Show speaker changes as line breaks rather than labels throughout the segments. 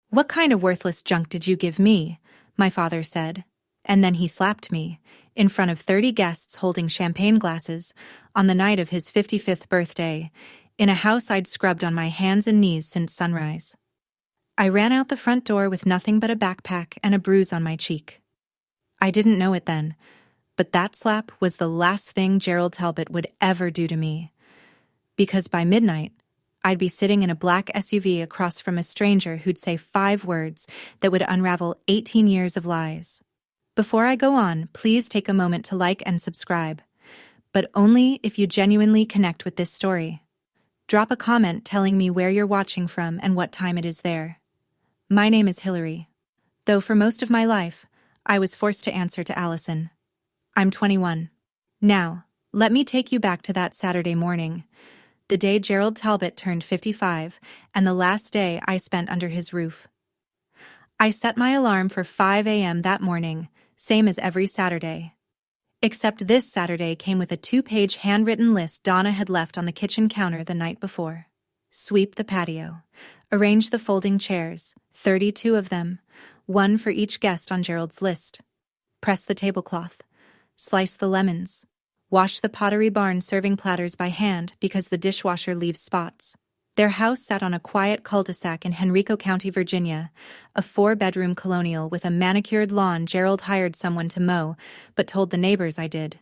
"What kind of worthless junk did you give me?" my father said. And then he slapped me, in front of 30 guests holding champagne glasses, on the night of his 55th birthday, in a house I'd scrubbed on my hands and knees since sunrise. I ran out the front door with nothing but a backpack and a bruise on my cheek. I didn't know it then, but that slap was the last thing Gerald Talbot would ever do to me. Because by midnight, I'd be sitting in a black SUV across from a stranger who'd say 5 words that would unravel 18 years of lies. Before I go on, please take a moment to like and subscribe, but only if you genuinely connect with this story. Drop a comment telling me where you're watching from and what time it is there. My name is Hillary, though for most of my life, I was forced to answer to Allison. I'm 21. Now, let me take you back to that Saturday morning, the day Gerald Talbot turned 55, and the last day I spent under his roof. I set my alarm for 5 a.m. that morning, same as every Saturday. Except this Saturday came with a 2-page handwritten list Donna had left on the kitchen counter the night before. Sweep the patio. Arrange the folding chairs, 32 of them, one for each guest on Gerald's list. Press the tablecloth. Slice the lemons. Wash the Pottery Barn serving platters by hand because the dishwasher leaves spots. Their house sat on a quiet cul-de-sac in Henrico County, Virginia, a 4-bedroom colonial with a manicured lawn Gerald hired someone to mow, but told the neighbors I did.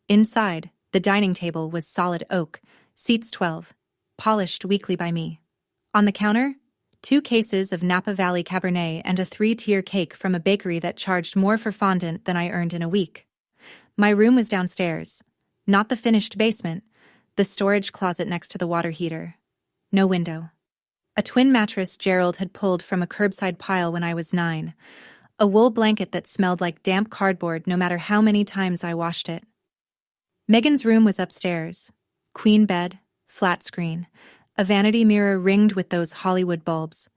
Inside, the dining table was solid oak, seats 12, polished weekly by me. On the counter, 2 cases of Napa Valley Cabernet and a 3-tier cake from a bakery that charged more for fondant than I earned in a week. My room was downstairs, not the finished basement, the storage closet next to the water heater. No window. A twin mattress Gerald had pulled from a curbside pile when I was 9. A wool blanket that smelled like damp cardboard no matter how many times I washed it. Megan's room was upstairs. Queen bed, flat screen, a vanity mirror ringed with those Hollywood bulbs.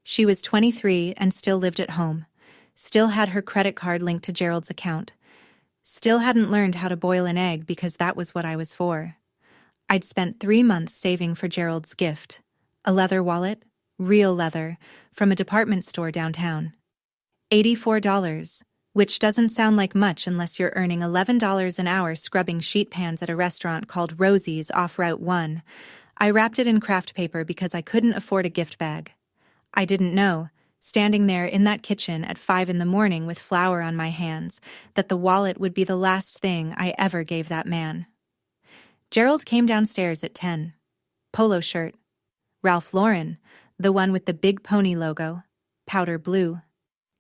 She was 23 and still lived at home. Still had her credit card linked to Gerald's account. Still hadn't learned how to boil an egg because that was what I was for. I'd spent 3 months saving for Gerald's gift. A leather wallet, real leather, from a department store downtown. $84, which doesn't sound like much unless you're earning $11 an hour scrubbing sheet pans at a restaurant called Rosie's off Route 1. I wrapped it in craft paper because I couldn't afford a gift bag. I didn't know, standing there in that kitchen at 5 a.m. with flour on my hands, that the wallet would be the last thing I ever gave that man. Gerald came downstairs at 10. Polo shirt. Ralph Lauren, the one with the big pony logo. Powder blue.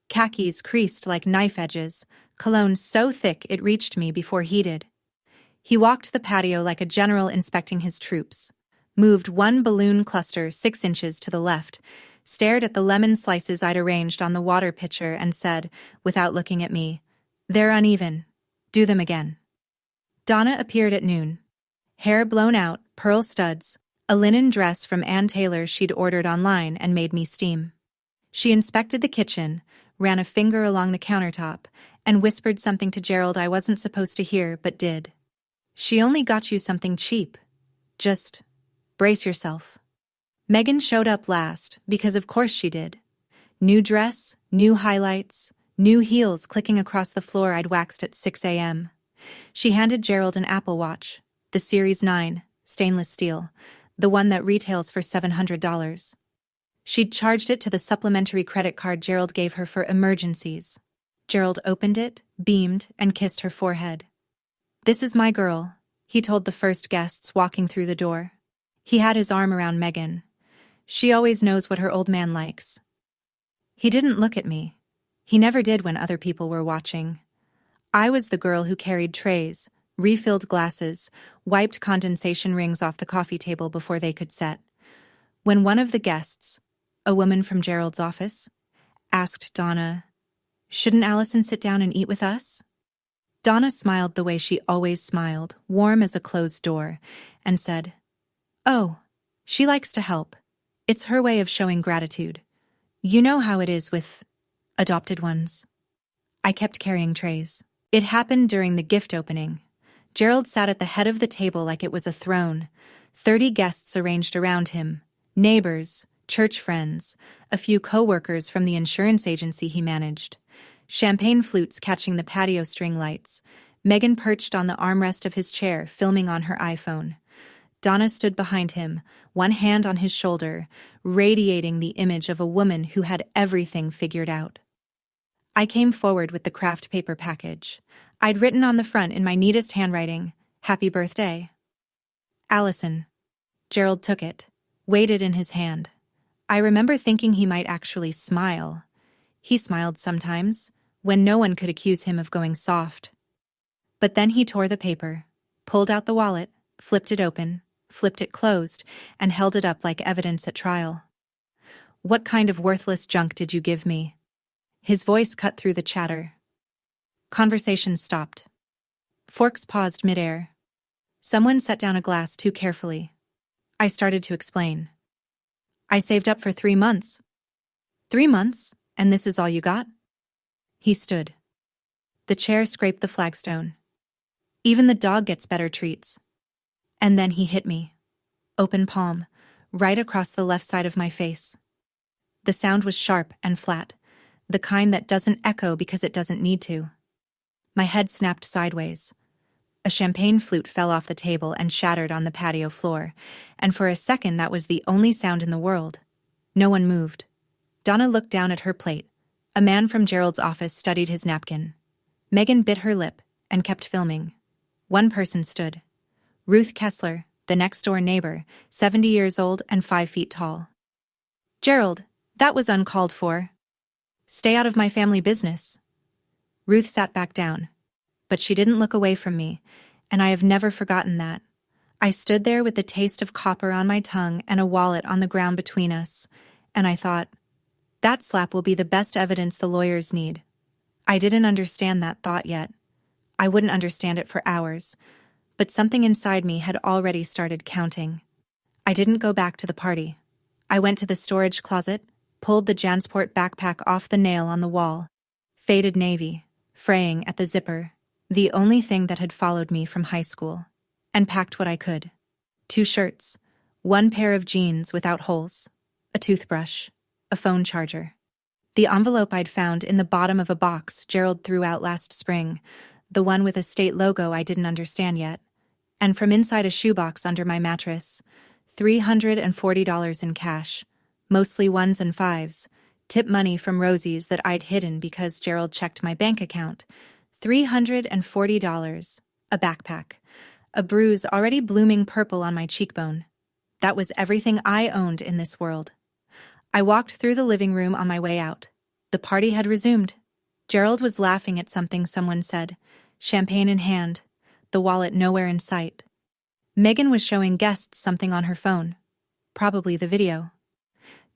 Khakis creased like knife edges, cologne so thick it reached me before he did. He walked the patio like a general inspecting his troops, moved one balloon cluster 6 inches to the left, stared at the lemon slices I'd arranged on the water pitcher and said, without looking at me, "They're uneven. Do them again." Donna appeared at noon. Hair blown out, pearl studs, a linen dress from Ann Taylor she'd ordered online and made me steam. She inspected the kitchen, ran a finger along the countertop, and whispered something to Gerald I wasn't supposed to hear but did. "She only got you something cheap. Just brace yourself." Megan showed up last, because of course she did. New dress, new highlights, new heels clicking across the floor I'd waxed at 6 a.m. She handed Gerald an Apple Watch, the Series 9, stainless steel, the one that retails for $700. She'd charged it to the supplementary credit card Gerald gave her for emergencies. Gerald opened it, beamed, and kissed her forehead. "This is my girl," he told the first guests walking through the door. He had his arm around Megan. "She always knows what her old man likes." He didn't look at me. He never did when other people were watching. I was the girl who carried trays, refilled glasses, wiped condensation rings off the coffee table before they could set. When one of the guests, a woman from Gerald's office, asked Donna, "Shouldn't Allison sit down and eat with us?" Donna smiled the way she always smiled, warm as a closed door, and said, "Oh, she likes to help. It's her way of showing gratitude. You know how it is with adopted ones." I kept carrying trays. It happened during the gift opening. Gerald sat at the head of the table like it was a throne. 30 guests arranged around him. Neighbors, church friends, a few co-workers from the insurance agency he managed, champagne flutes catching the patio string lights, Megan perched on the armrest of his chair, filming on her iPhone. Donna stood behind him, one hand on his shoulder, radiating the image of a woman who had everything figured out. I came forward with the craft paper package. I'd written on the front in my neatest handwriting, "Happy birthday." Allison. Gerald took it, weighed it in his hand. I remember thinking he might actually smile. He smiled sometimes, when no one could accuse him of going soft. But then he tore the paper, pulled out the wallet, flipped it open, flipped it closed, and held it up like evidence at trial. "What kind of worthless junk did you give me?" His voice cut through the chatter. Conversation stopped. Forks paused midair. Someone set down a glass too carefully. I started to explain. "I saved up for 3 months." 3 months? And this is all you got?" He stood. The chair scraped the flagstone. "Even the dog gets better treats." And then he hit me. Open palm, right across the left side of my face. The sound was sharp and flat, the kind that doesn't echo because it doesn't need to. My head snapped sideways. A champagne flute fell off the table and shattered on the patio floor, and for a second that was the only sound in the world. No one moved. Donna looked down at her plate. A man from Gerald's office studied his napkin. Megan bit her lip and kept filming. One person stood. Ruth Kessler, the next-door neighbor, 70 years old and 5 feet tall. "Gerald, that was uncalled for. Stay out of my family business." Ruth sat back down, but she didn't look away from me, and I have never forgotten that. I stood there with the taste of copper on my tongue and a wallet on the ground between us, and I thought, that slap will be the best evidence the lawyers need. I didn't understand that thought yet. I wouldn't understand it for hours, but something inside me had already started counting. I didn't go back to the party. I went to the storage closet, pulled the Jansport backpack off the nail on the wall. Faded navy, fraying at the zipper, the only thing that had followed me from high school, and packed what I could. 2 shirts, 1 pair of jeans without holes, a toothbrush, a phone charger. The envelope I'd found in the bottom of a box Gerald threw out last spring, the one with a state logo I didn't understand yet, and from inside a shoebox under my mattress, $340 in cash, mostly 1s and 5s, tip money from Rosie's that I'd hidden because Gerald checked my bank account, $340, a backpack, a bruise already blooming purple on my cheekbone. That was everything I owned in this world. I walked through the living room on my way out. The party had resumed. Gerald was laughing at something someone said, champagne in hand, the wallet nowhere in sight. Megan was showing guests something on her phone, probably the video.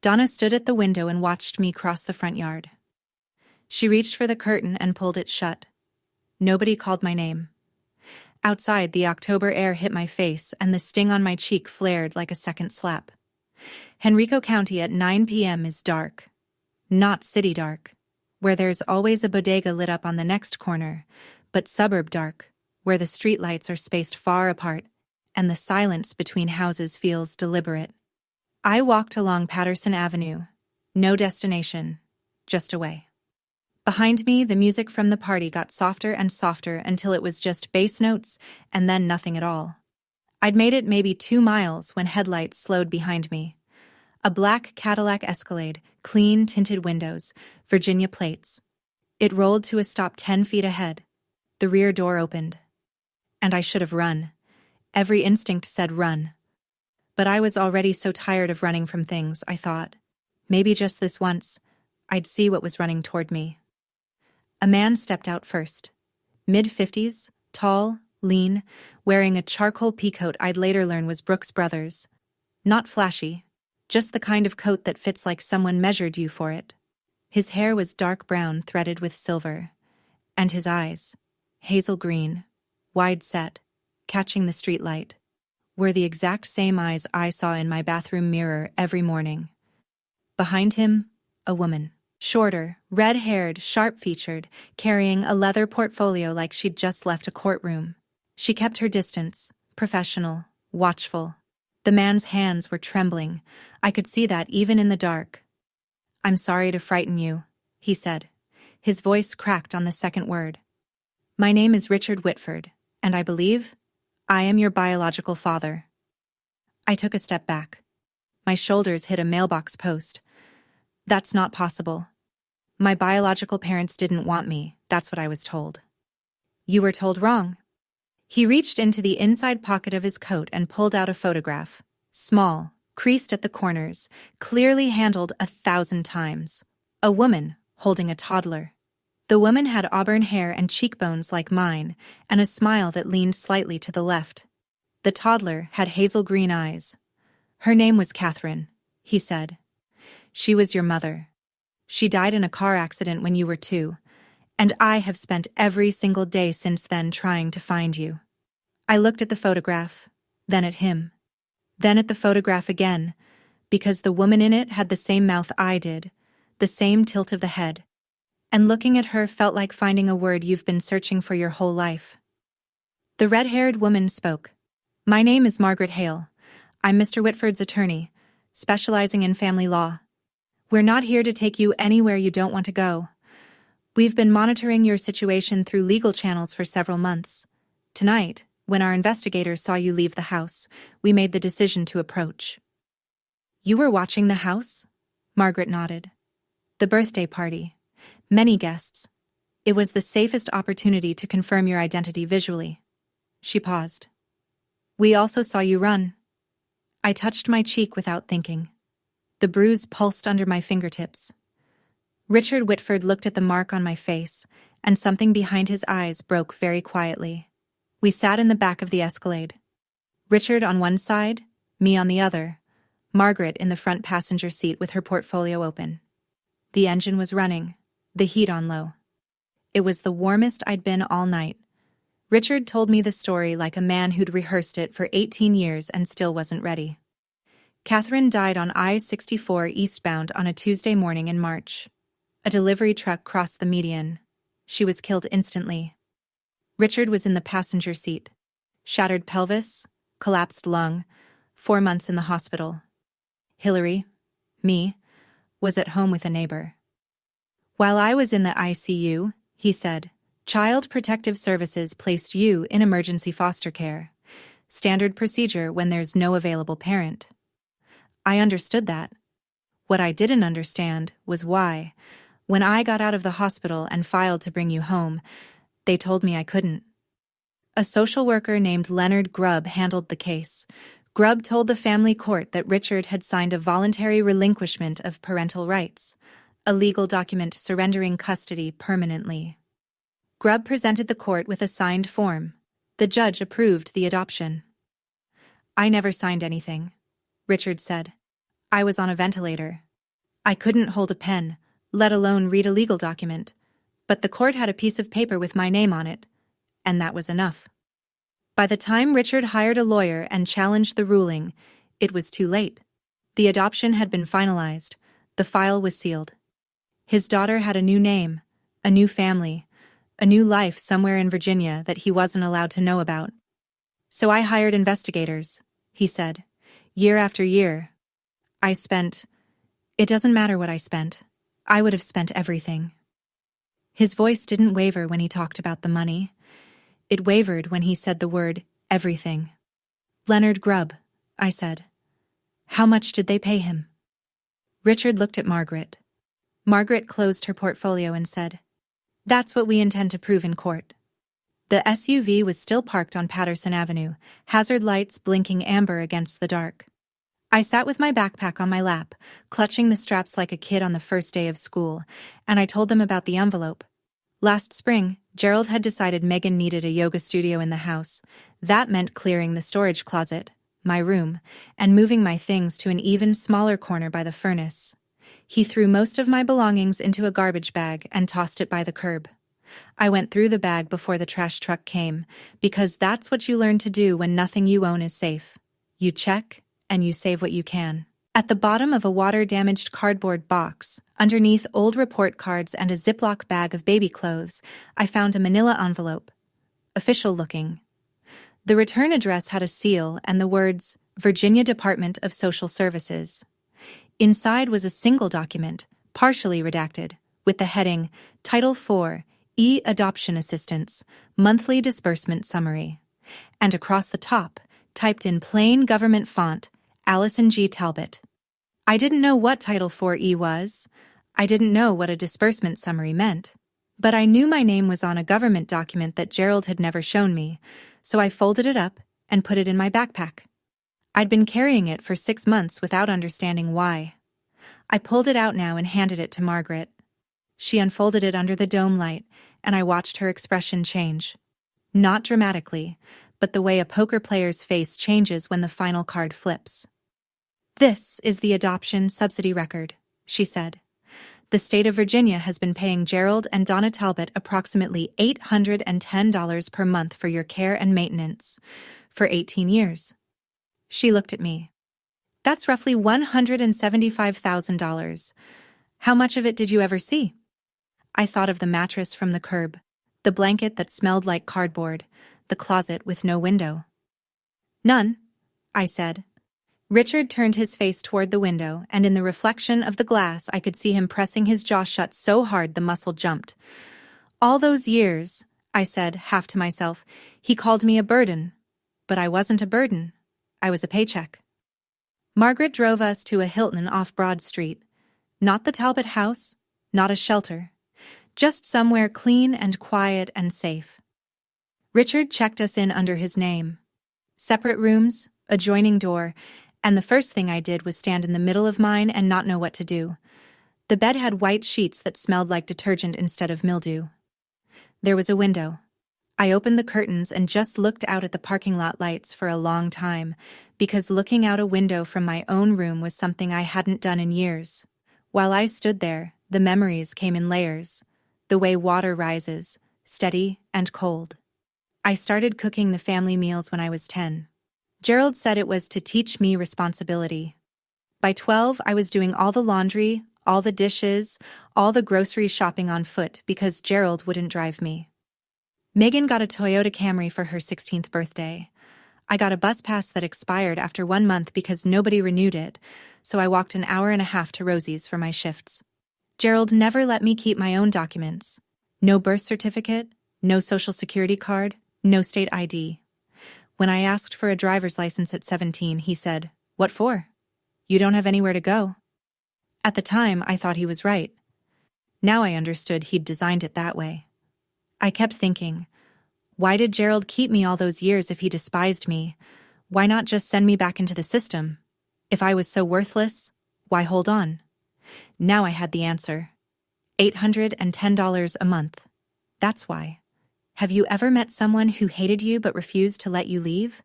Donna stood at the window and watched me cross the front yard. She reached for the curtain and pulled it shut. Nobody called my name. Outside, the October air hit my face and the sting on my cheek flared like a second slap. Henrico County at 9 p.m. is dark. Not city dark, where there's always a bodega lit up on the next corner, but suburb dark, where the streetlights are spaced far apart and the silence between houses feels deliberate. I walked along Patterson Avenue. No destination, just away. Behind me, the music from the party got softer and softer until it was just bass notes and then nothing at all. I'd made it maybe 2 miles when headlights slowed behind me. A black Cadillac Escalade, clean tinted windows, Virginia plates. It rolled to a stop 10 feet ahead. The rear door opened. And I should have run. Every instinct said run. But I was already so tired of running from things, I thought. Maybe just this once, I'd see what was running toward me. A man stepped out first. Mid-50s, tall, lean, wearing a charcoal peacoat I'd later learn was Brooks Brothers. Not flashy, just the kind of coat that fits like someone measured you for it. His hair was dark brown threaded with silver, and his eyes, hazel green, wide set, catching the street light, were the exact same eyes I saw in my bathroom mirror every morning. Behind him, a woman. Shorter, red-haired, sharp-featured, carrying a leather portfolio like she'd just left a courtroom. She kept her distance, professional, watchful. The man's hands were trembling. I could see that even in the dark. "I'm sorry to frighten you," he said. His voice cracked on the second word. "My name is Richard Whitford, and I believe I am your biological father." I took a step back. My shoulders hit a mailbox post. "That's not possible. My biological parents didn't want me, that's what I was told." "You were told wrong." He reached into the inside pocket of his coat and pulled out a photograph. Small, creased at the corners, clearly handled 1,000 times. A woman holding a toddler. The woman had auburn hair and cheekbones like mine, and a smile that leaned slightly to the left. The toddler had hazel green eyes. "Her name was Catherine," he said. "She was your mother. She died in a car accident when you were 2, and I have spent every single day since then trying to find you." I looked at the photograph, then at him, then at the photograph again, because the woman in it had the same mouth I did, the same tilt of the head, and looking at her felt like finding a word you've been searching for your whole life. The red-haired woman spoke. "My name is Margaret Hale. I'm Mr. Whitford's attorney, specializing in family law. We're not here to take you anywhere you don't want to go. We've been monitoring your situation through legal channels for several months. Tonight, when our investigators saw you leave the house, we made the decision to approach." "You were watching the house?" Margaret nodded. "The birthday party. Many guests. It was the safest opportunity to confirm your identity visually." She paused. "We also saw you run." I touched my cheek without thinking. The bruise pulsed under my fingertips. Richard Whitford looked at the mark on my face, and something behind his eyes broke very quietly. We sat in the back of the Escalade. Richard on one side, me on the other, Margaret in the front passenger seat with her portfolio open. The engine was running, the heat on low. It was the warmest I'd been all night. Richard told me the story like a man who'd rehearsed it for 18 years and still wasn't ready. Catherine died on I-64 eastbound on a Tuesday morning in March. A delivery truck crossed the median. She was killed instantly. Richard was in the passenger seat. Shattered pelvis, collapsed lung, 4 months in the hospital. Hillary, me, was at home with a neighbor. "While I was in the ICU," he said, "Child Protective Services placed you in emergency foster care. Standard procedure when there's no available parent." I understood that. What I didn't understand was why, when I got out of the hospital and filed to bring you home, they told me I couldn't. A social worker named Leonard Grubb handled the case. Grubb told the family court that Richard had signed a voluntary relinquishment of parental rights, a legal document surrendering custody permanently. Grubb presented the court with a signed form. The judge approved the adoption. "I never signed anything," Richard said. "I was on a ventilator. I couldn't hold a pen, let alone read a legal document. But the court had a piece of paper with my name on it, and that was enough." By the time Richard hired a lawyer and challenged the ruling, it was too late. The adoption had been finalized. The file was sealed. His daughter had a new name, a new family, a new life somewhere in Virginia that he wasn't allowed to know about. "So I hired investigators," he said. "Year after year. It doesn't matter what I spent. I would have spent everything." His voice didn't waver when he talked about the money. It wavered when he said the word, everything. "Leonard Grubb," I said. "How much did they pay him?" Richard looked at Margaret. Margaret closed her portfolio and said, "That's what we intend to prove in court." The SUV was still parked on Patterson Avenue, hazard lights blinking amber against the dark. I sat with my backpack on my lap, clutching the straps like a kid on the first day of school, and I told them about the envelope. Last spring, Gerald had decided Megan needed a yoga studio in the house. That meant clearing the storage closet, my room, and moving my things to an even smaller corner by the furnace. He threw most of my belongings into a garbage bag and tossed it by the curb. I went through the bag before the trash truck came, because that's what you learn to do when nothing you own is safe. You check, and you save what you can. At the bottom of a water-damaged cardboard box, underneath old report cards and a Ziploc bag of baby clothes, I found a manila envelope. Official-looking. The return address had a seal and the words, Virginia Department of Social Services. Inside was a single document, partially redacted, with the heading, Title IV, E-Adoption Assistance, Monthly Disbursement Summary. And across the top, typed in plain government font, Allison G. Talbot. I didn't know what Title IV-E was. I didn't know what a disbursement summary meant. But I knew my name was on a government document that Gerald had never shown me, so I folded it up and put it in my backpack. I'd been carrying it for 6 months without understanding why. I pulled it out now and handed it to Margaret. She unfolded it under the dome light, and I watched her expression change. Not dramatically, but the way a poker player's face changes when the final card flips. "This is the adoption subsidy record," she said. "The state of Virginia has been paying Gerald and Donna Talbot approximately $810 per month for your care and maintenance for 18 years. She looked at me. "That's roughly $175,000. How much of it did you ever see?" I thought of the mattress from the curb, the blanket that smelled like cardboard, the closet with no window. "None," I said. Richard turned his face toward the window, and in the reflection of the glass I could see him pressing his jaw shut so hard the muscle jumped. "All those years," I said, half to myself, "he called me a burden. But I wasn't a burden. I was a paycheck." Margaret drove us to a Hilton off Broad Street. Not the Talbot house, not a shelter. Just somewhere clean and quiet and safe. Richard checked us in under his name. Separate rooms, adjoining door, and the first thing I did was stand in the middle of mine and not know what to do. The bed had white sheets that smelled like detergent instead of mildew. There was a window. I opened the curtains and just looked out at the parking lot lights for a long time, because looking out a window from my own room was something I hadn't done in years. While I stood there, the memories came in layers, the way water rises, steady and cold. I started cooking the family meals when I was 10. Gerald said it was to teach me responsibility. By 12, I was doing all the laundry, all the dishes, all the grocery shopping on foot because Gerald wouldn't drive me. Megan got a Toyota Camry for her 16th birthday. I got a bus pass that expired after 1 month because nobody renewed it, so I walked an hour and a half to Rosie's for my shifts. Gerald never let me keep my own documents. No birth certificate, no social security card, no state ID. When I asked for a driver's license at 17, he said, "What for? You don't have anywhere to go." At the time, I thought he was right. Now I understood he'd designed it that way. I kept thinking, why did Gerald keep me all those years if he despised me? Why not just send me back into the system? If I was so worthless, why hold on? Now I had the answer. $810 a month. That's why. Have you ever met someone who hated you but refused to let you leave?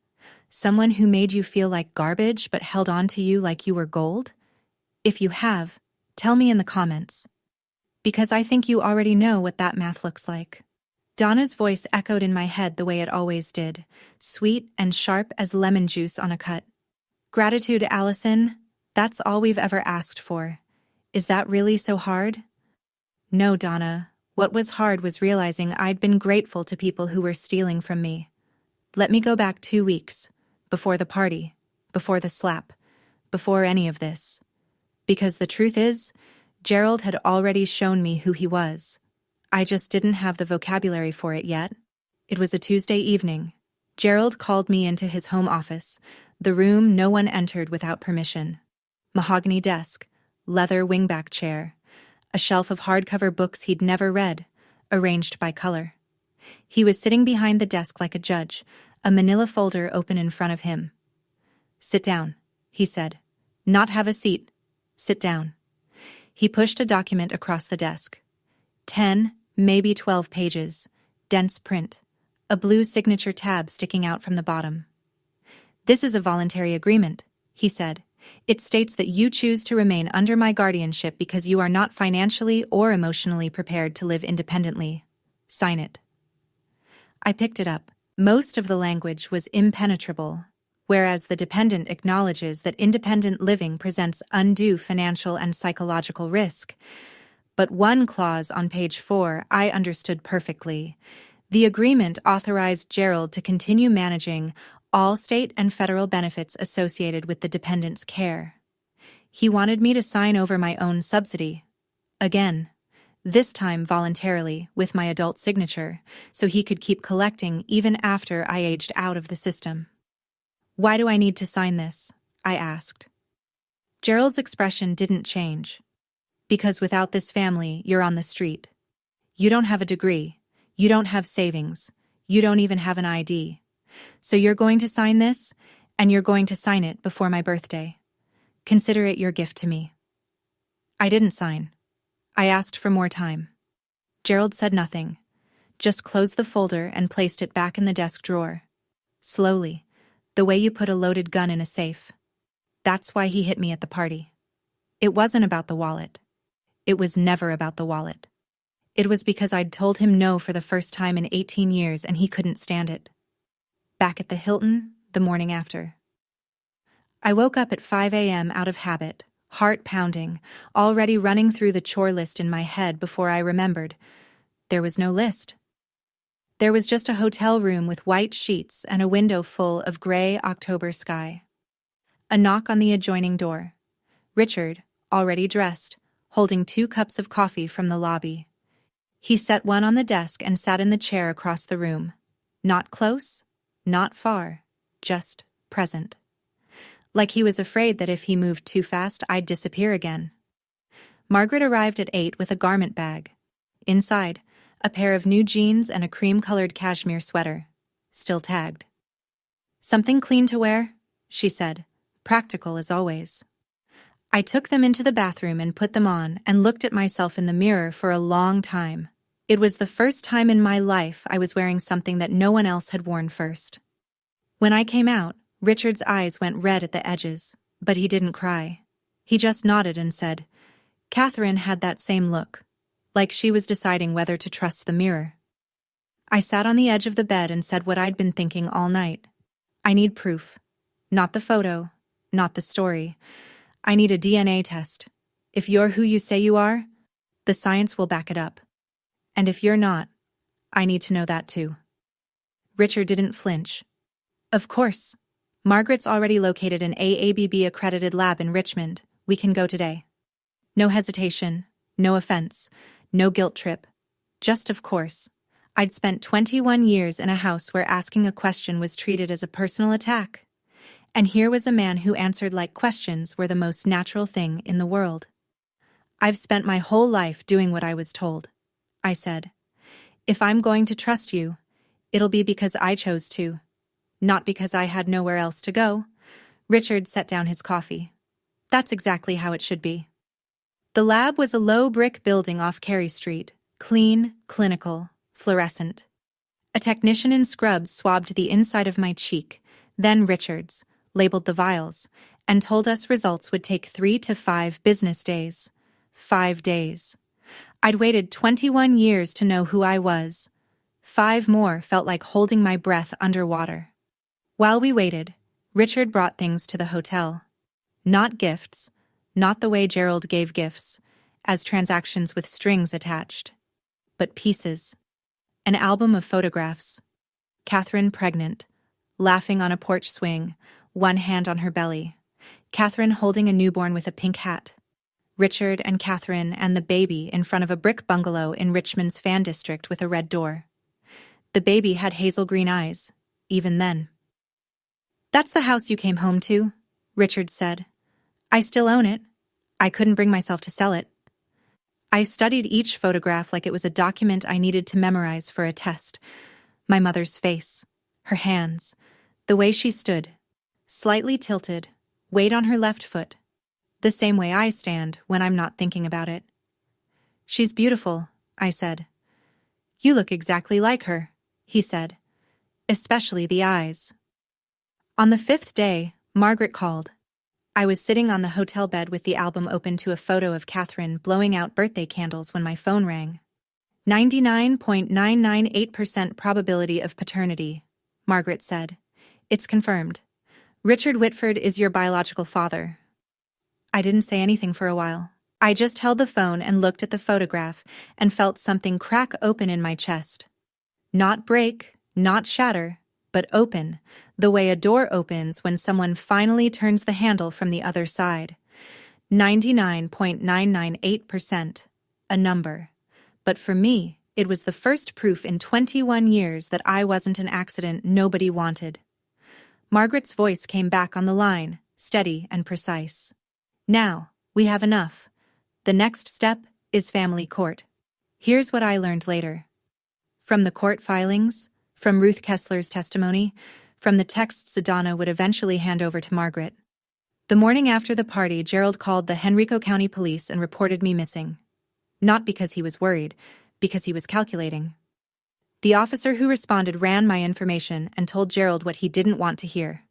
Someone who made you feel like garbage but held on to you like you were gold? If you have, tell me in the comments. Because I think you already know what that math looks like. Donna's voice echoed in my head the way it always did, sweet and sharp as lemon juice on a cut. "Gratitude, Allison. That's all we've ever asked for. Is that really so hard?" "No, Donna. What was hard was realizing I'd been grateful to people who were stealing from me. Let me go back 2 weeks, before the party, before the slap, before any of this. Because the truth is, Gerald had already shown me who he was. I just didn't have the vocabulary for it yet." It was a Tuesday evening. Gerald called me into his home office, the room no one entered without permission. Mahogany desk, leather wingback chair, a shelf of hardcover books he'd never read, arranged by color. He was sitting behind the desk like a judge, a manila folder open in front of him. "Sit down," he said. "Not have a seat. Sit down." He pushed a document across the desk. 10, maybe 12 pages, dense print, a blue signature tab sticking out from the bottom. "This is a voluntary agreement," he said. "It states that you choose to remain under my guardianship because you are not financially or emotionally prepared to live independently. Sign it." I picked it up. Most of the language was impenetrable, whereas the dependent acknowledges that independent living presents undue financial and psychological risk. But one clause on page 4 I understood perfectly. The agreement authorized Gerald to continue managing all state and federal benefits associated with the dependent's care. He wanted me to sign over my own subsidy. Again. This time voluntarily, with my adult signature, so he could keep collecting even after I aged out of the system. Why do I need to sign this? I asked. Gerald's expression didn't change. Because without this family, you're on the street. You don't have a degree. You don't have savings. You don't even have an ID. So you're going to sign this, and you're going to sign it before my birthday. Consider it your gift to me. I didn't sign. I asked for more time. Gerald said nothing, just closed the folder and placed it back in the desk drawer. Slowly, the way you put a loaded gun in a safe. That's why he hit me at the party. It wasn't about the wallet. It was never about the wallet. It was because I'd told him no for the first time in 18 years and he couldn't stand it. Back at the Hilton, the morning after. I woke up at 5 a.m. out of habit. Heart pounding, already running through the chore list in my head before I remembered. There was no list. There was just a hotel room with white sheets and a window full of gray October sky. A knock on the adjoining door. Richard, already dressed, holding 2 cups of coffee from the lobby. He set one on the desk and sat in the chair across the room. Not close, not far, just present. Like he was afraid that if he moved too fast, I'd disappear again. Margaret arrived at 8 with a garment bag. Inside, a pair of new jeans and a cream-colored cashmere sweater, still tagged. Something clean to wear, she said, practical as always. I took them into the bathroom and put them on and looked at myself in the mirror for a long time. It was the first time in my life I was wearing something that no one else had worn first. When I came out, Richard's eyes went red at the edges, but he didn't cry. He just nodded and said, Catherine had that same look, like she was deciding whether to trust the mirror. I sat on the edge of the bed and said what I'd been thinking all night. I need proof. Not the photo, not the story. I need a DNA test. If you're who you say you are, the science will back it up. And if you're not, I need to know that too. Richard didn't flinch. Of course. Margaret's already located an AABB-accredited lab in Richmond. We can go today. No hesitation, no offense, no guilt trip. Just of course. I'd spent 21 years in a house where asking a question was treated as a personal attack. And here was a man who answered like questions were the most natural thing in the world. I've spent my whole life doing what I was told, I said. If I'm going to trust you, it'll be because I chose to. Not because I had nowhere else to go. Richard set down his coffee. That's exactly how it should be. The lab was a low brick building off Carey Street, clean, clinical, fluorescent. A technician in scrubs swabbed the inside of my cheek, then Richard's, labeled the vials, and told us results would take 3 to 5 business days. 5 days. I'd waited 21 years to know who I was. 5 more felt like holding my breath underwater. While we waited, Richard brought things to the hotel. Not gifts, not the way Gerald gave gifts, as transactions with strings attached, but pieces. An album of photographs. Catherine pregnant, laughing on a porch swing, one hand on her belly. Catherine holding a newborn with a pink hat. Richard and Catherine and the baby in front of a brick bungalow in Richmond's fan district with a red door. The baby had hazel green eyes, even then. That's the house you came home to, Richard said. I still own it. I couldn't bring myself to sell it. I studied each photograph like it was a document I needed to memorize for a test. My mother's face, her hands, the way she stood, slightly tilted, weight on her left foot, the same way I stand when I'm not thinking about it. She's beautiful, I said. You look exactly like her, he said, especially the eyes. On the 5th day, Margaret called. I was sitting on the hotel bed with the album open to a photo of Catherine blowing out birthday candles when my phone rang. 99.998% probability of paternity, Margaret said. It's confirmed. Richard Whitford is your biological father. I didn't say anything for a while. I just held the phone and looked at the photograph and felt something crack open in my chest. Not break, not shatter, but open, the way a door opens when someone finally turns the handle from the other side. 99.998%. A number. But for me, it was the first proof in 21 years that I wasn't an accident nobody wanted. Margaret's voice came back on the line, steady and precise. Now, we have enough. The next step is family court. Here's what I learned later. From the court filings, from Ruth Kessler's testimony, from the texts Donna would eventually hand over to Margaret. The morning after the party, Gerald called the Henrico County Police and reported me missing. Not because he was worried, because he was calculating. The officer who responded ran my information and told Gerald what he didn't want to hear.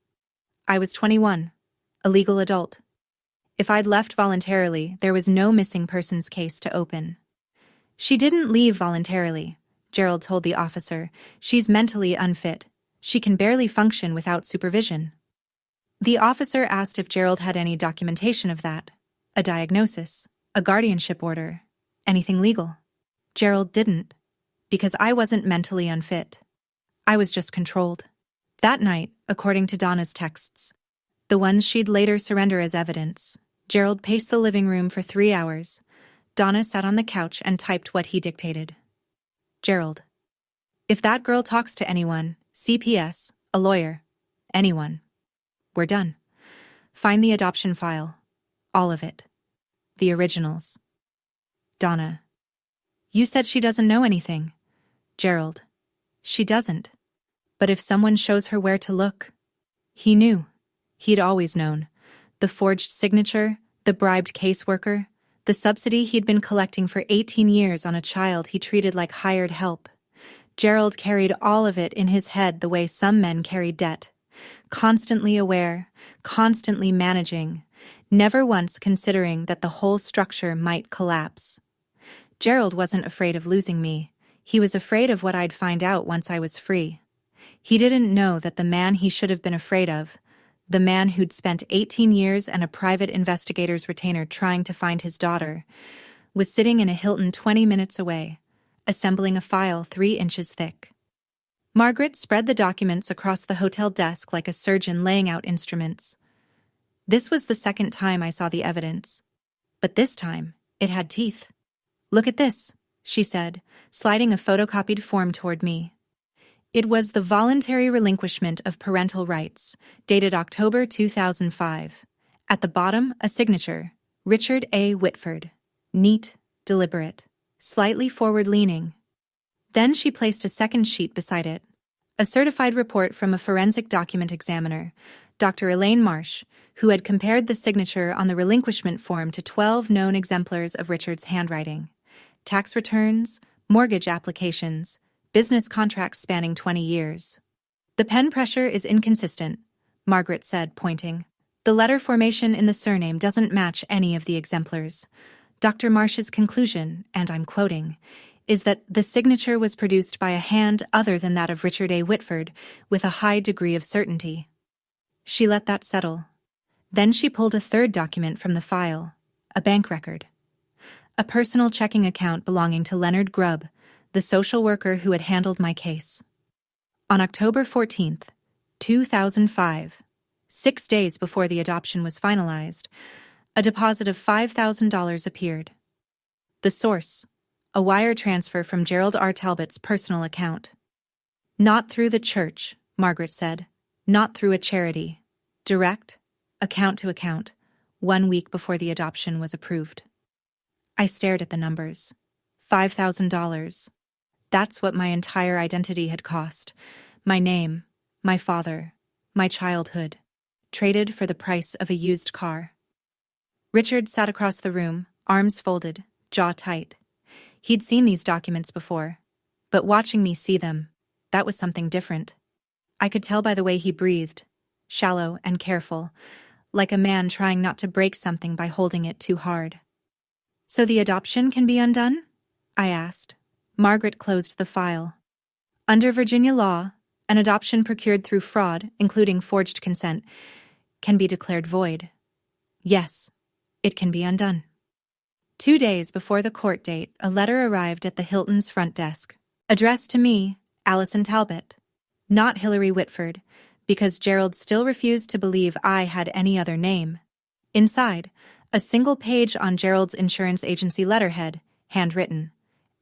I was 21, a legal adult. If I'd left voluntarily, there was no missing persons case to open. She didn't leave voluntarily, Gerald told the officer. She's mentally unfit. She can barely function without supervision. The officer asked if Gerald had any documentation of that, a diagnosis, a guardianship order, anything legal. Gerald didn't, because I wasn't mentally unfit. I was just controlled. That night, according to Donna's texts, the ones she'd later surrender as evidence, Gerald paced the living room for 3 hours. Donna sat on the couch and typed what he dictated. Gerald. If that girl talks to anyone, CPS, a lawyer, anyone, we're done. Find the adoption file. All of it. The originals. Donna. You said she doesn't know anything. Gerald. She doesn't. But if someone shows her where to look. He knew. He'd always known. The forged signature, the bribed caseworker, the subsidy he'd been collecting for 18 years on a child he treated like hired help. Gerald carried all of it in his head the way some men carry debt. Constantly aware, constantly managing, never once considering that the whole structure might collapse. Gerald wasn't afraid of losing me. He was afraid of what I'd find out once I was free. He didn't know that the man he should have been afraid of, the man who'd spent 18 years and a private investigator's retainer trying to find his daughter, was sitting in a Hilton 20 minutes away, assembling a file 3 inches thick. Margaret spread the documents across the hotel desk like a surgeon laying out instruments. This was the second time I saw the evidence. But this time, it had teeth. Look at this, she said, sliding a photocopied form toward me. It was the voluntary relinquishment of parental rights, dated October 2005. At the bottom, a signature, Richard A. Whitford. Neat, deliberate, slightly forward-leaning. Then she placed a second sheet beside it, a certified report from a forensic document examiner, Dr. Elaine Marsh, who had compared the signature on the relinquishment form to 12 known exemplars of Richard's handwriting. Tax returns, mortgage applications, business contracts spanning 20 years. The pen pressure is inconsistent, Margaret said, pointing. The letter formation in the surname doesn't match any of the exemplars. Dr. Marsh's conclusion, and I'm quoting, is that the signature was produced by a hand other than that of Richard A. Whitford with a high degree of certainty. She let that settle. Then she pulled a third document from the file, a bank record. A personal checking account belonging to Leonard Grubb, the social worker who had handled my case. On October 14th, 2005, 6 days before the adoption was finalized, a deposit of $5,000 appeared. The source, a wire transfer from Gerald R. Talbot's personal account. Not through the church, Margaret said. Not through a charity. Direct, account to account, 1 week before the adoption was approved. I stared at the numbers. $5,000. That's what my entire identity had cost. My name, my father, my childhood, traded for the price of a used car. Richard sat across the room, arms folded, jaw tight. He'd seen these documents before, but watching me see them, that was something different. I could tell by the way he breathed, shallow and careful, like a man trying not to break something by holding it too hard. So the adoption can be undone? I asked. Margaret closed the file. Under Virginia law, an adoption procured through fraud, including forged consent, can be declared void. Yes, it can be undone. 2 days before the court date, a letter arrived at the Hilton's front desk. Addressed to me, Allison Talbot. Not Hillary Whitford, because Gerald still refused to believe I had any other name. Inside, a single page on Gerald's insurance agency letterhead, handwritten,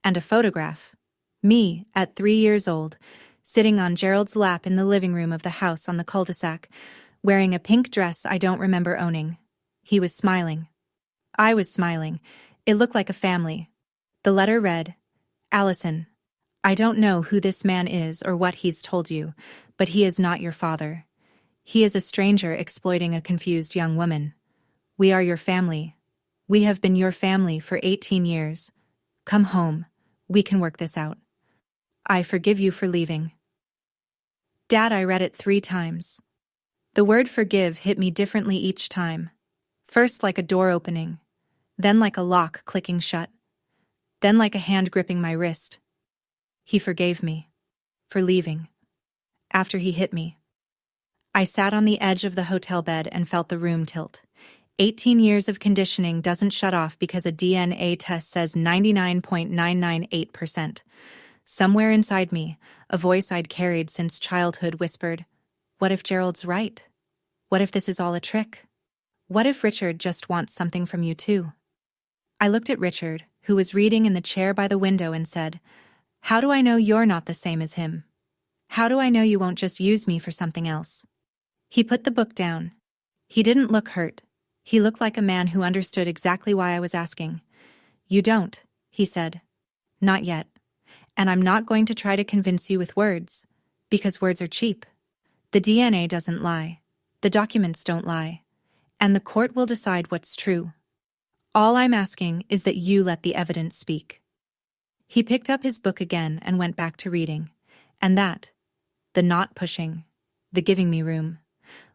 and a photograph. Me, at 3 years old, sitting on Gerald's lap in the living room of the house on the cul-de-sac, wearing a pink dress I don't remember owning. He was smiling. I was smiling. It looked like a family. The letter read, Allison, I don't know who this man is or what he's told you, but he is not your father. He is a stranger exploiting a confused young woman. We are your family. We have been your family for 18 years. Come home. We can work this out. I forgive you for leaving. Dad, I read it 3 times. The word forgive hit me differently each time. First like a door opening, then like a lock clicking shut, then like a hand gripping my wrist. He forgave me for leaving. After he hit me, I sat on the edge of the hotel bed and felt the room tilt. 18 years of conditioning doesn't shut off because a DNA test says 99.998%. Somewhere inside me, a voice I'd carried since childhood whispered, what if Gerald's right? What if this is all a trick? What if Richard just wants something from you too? I looked at Richard, who was reading in the chair by the window, and said, how do I know you're not the same as him? How do I know you won't just use me for something else? He put the book down. He didn't look hurt. He looked like a man who understood exactly why I was asking. You don't, he said. Not yet. And I'm not going to try to convince you with words, because words are cheap. The DNA doesn't lie. The documents don't lie. And the court will decide what's true. All I'm asking is that you let the evidence speak. He picked up his book again and went back to reading. And that, the not pushing, the giving me room,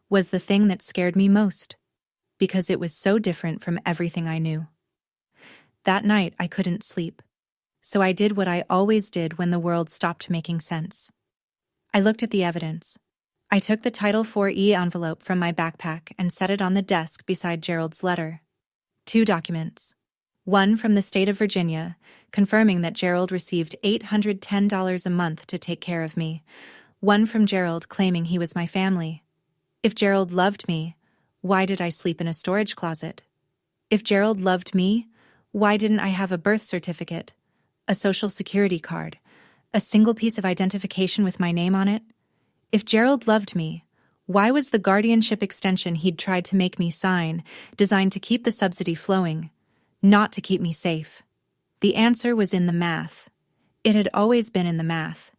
was the thing that scared me most, because it was so different from everything I knew. That night I couldn't sleep, so I did what I always did when the world stopped making sense. I looked at the evidence. I took the Title IV-E envelope from my backpack and set it on the desk beside Gerald's letter. 2 documents. One from the state of Virginia, confirming that Gerald received $810 a month to take care of me. One from Gerald claiming he was my family. If Gerald loved me, why did I sleep in a storage closet? If Gerald loved me, why didn't I have a birth certificate, a social security card, a single piece of identification with my name on it? If Gerald loved me, why was the guardianship extension he'd tried to make me sign designed to keep the subsidy flowing, not to keep me safe? The answer was in the math. It had always been in the math.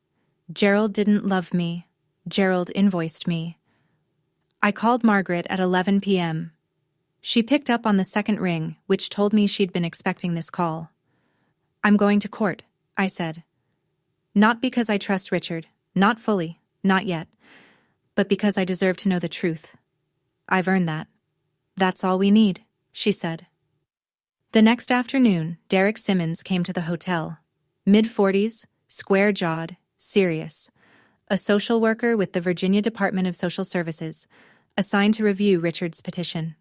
Gerald didn't love me. Gerald invoiced me. I called Margaret at 11 p.m. She picked up on the second ring, which told me she'd been expecting this call. I'm going to court, I said. Not because I trust Richard, not fully, not yet, but because I deserve to know the truth. I've earned that. That's all we need, she said. The next afternoon, Derek Simmons came to the hotel. Mid-40s, square-jawed, serious. A social worker with the Virginia Department of Social Services, assigned to review Richard's petition.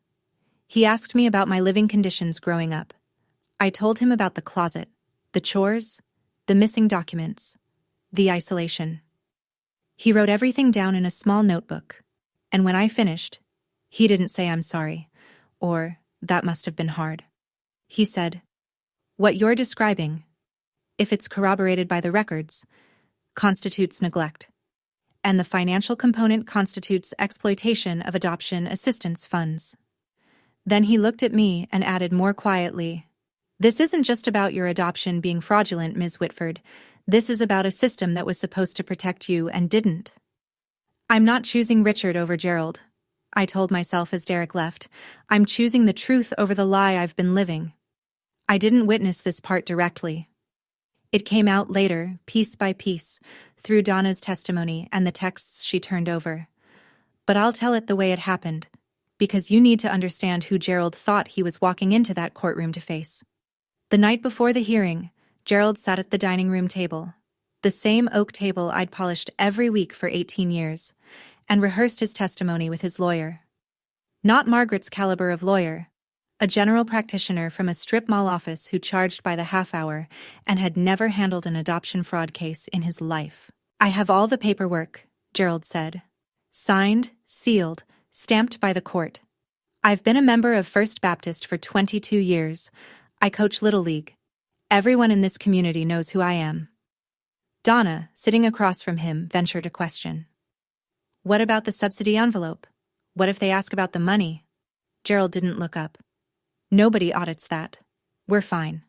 He asked me about my living conditions growing up. I told him about the closet, the chores, the missing documents, the isolation. He wrote everything down in a small notebook, and when I finished, he didn't say I'm sorry, or that must have been hard. He said, what you're describing, if it's corroborated by the records, constitutes neglect, and the financial component constitutes exploitation of adoption assistance funds. Then he looked at me and added more quietly, this isn't just about your adoption being fraudulent, Ms. Whitford. This is about a system that was supposed to protect you and didn't. I'm not choosing Richard over Gerald, I told myself as Derek left. I'm choosing the truth over the lie I've been living. I didn't witness this part directly. It came out later, piece by piece, through Donna's testimony and the texts she turned over. But I'll tell it the way it happened, because you need to understand who Gerald thought he was walking into that courtroom to face. The night before the hearing, Gerald sat at the dining room table, the same oak table I'd polished every week for 18 years, and rehearsed his testimony with his lawyer. Not Margaret's caliber of lawyer, a general practitioner from a strip mall office who charged by the half hour and had never handled an adoption fraud case in his life. I have all the paperwork, Gerald said. Signed, sealed, stamped by the court. I've been a member of First Baptist for 22 years. I coach Little League. Everyone in this community knows who I am. Donna, sitting across from him, ventured a question. What about the subsidy envelope? What if they ask about the money? Gerald didn't look up. Nobody audits that. We're fine.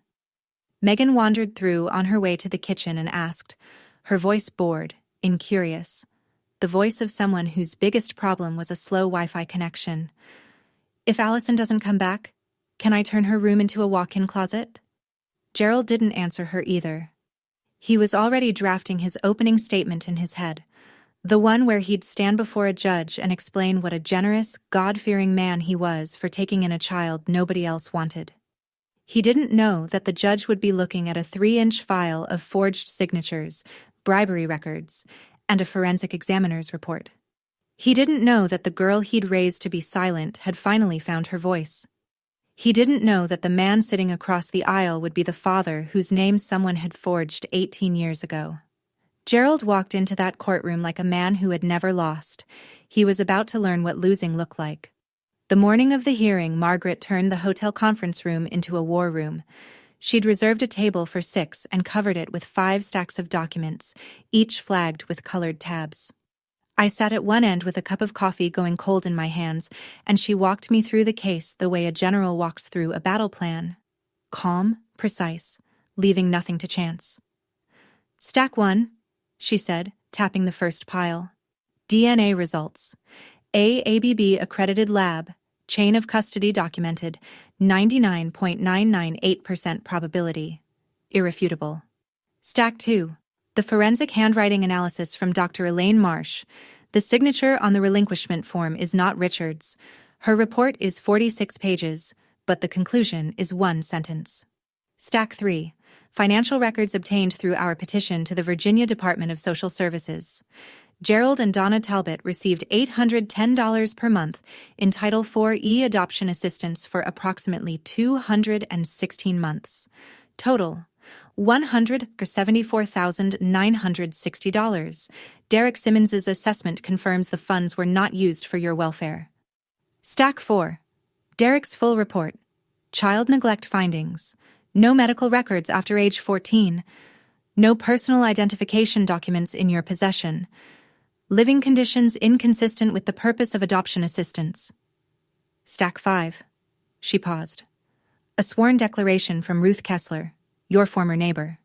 Megan wandered through on her way to the kitchen and asked, her voice bored, incurious, the voice of someone whose biggest problem was a slow Wi-Fi connection. If Allison doesn't come back, can I turn her room into a walk-in closet? Gerald didn't answer her either. He was already drafting his opening statement in his head, the one where he'd stand before a judge and explain what a generous, God-fearing man he was for taking in a child nobody else wanted. He didn't know that the judge would be looking at a 3-inch file of forged signatures, bribery records, and a forensic examiner's report. He didn't know that the girl he'd raised to be silent had finally found her voice. He didn't know that the man sitting across the aisle would be the father whose name someone had forged 18 years ago. Gerald walked into that courtroom like a man who had never lost. He was about to learn what losing looked like. The morning of the hearing, Margaret turned the hotel conference room into a war room. She'd reserved a table for 6 and covered it with 5 stacks of documents, each flagged with colored tabs. I sat at one end with a cup of coffee going cold in my hands, and she walked me through the case the way a general walks through a battle plan. Calm, precise, leaving nothing to chance. Stack 1, she said, tapping the first pile. DNA results. AABB accredited lab, chain of custody documented, 99.998% probability. Irrefutable. Stack 2. The forensic handwriting analysis from Dr. Elaine Marsh. The signature on the relinquishment form is not Richard's. Her report is 46 pages, but the conclusion is 1 sentence. Stack 3. Financial records obtained through our petition to the Virginia Department of Social Services. Gerald and Donna Talbot received $810 per month in Title IV adoption assistance for approximately 216 months. Total, $174,960. Derek Simmons's assessment confirms the funds were not used for your welfare. Stack 4. Derek's full report. Child neglect findings. No medical records after age 14. No personal identification documents in your possession. Living conditions inconsistent with the purpose of adoption assistance. Stack 5. She paused. A sworn declaration from Ruth Kessler, your former neighbor.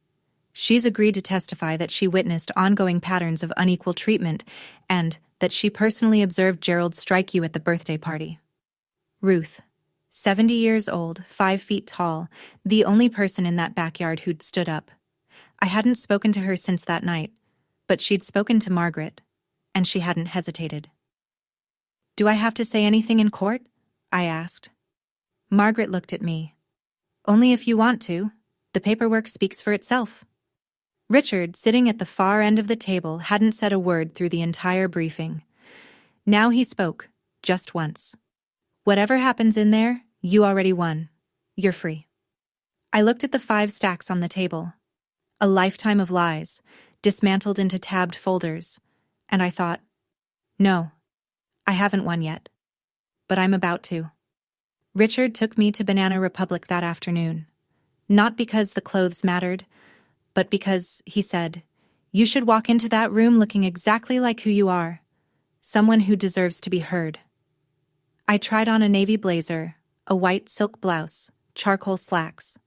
She's agreed to testify that she witnessed ongoing patterns of unequal treatment and that she personally observed Gerald strike you at the birthday party. Ruth, 70 years old, 5 feet tall, the only person in that backyard who'd stood up. I hadn't spoken to her since that night, but she'd spoken to Margaret, and she hadn't hesitated. Do I have to say anything in court? I asked. Margaret looked at me. Only if you want to. The paperwork speaks for itself. Richard, sitting at the far end of the table, hadn't said a word through the entire briefing. Now he spoke, just once. Whatever happens in there, you already won. You're free. I looked at the 5 stacks on the table. A lifetime of lies, dismantled into tabbed folders, and I thought, no, I haven't won yet. But I'm about to. Richard took me to Banana Republic that afternoon. Not because the clothes mattered, but because, he said, you should walk into that room looking exactly like who you are, someone who deserves to be heard. I tried on a navy blazer, a white silk blouse, charcoal slacks,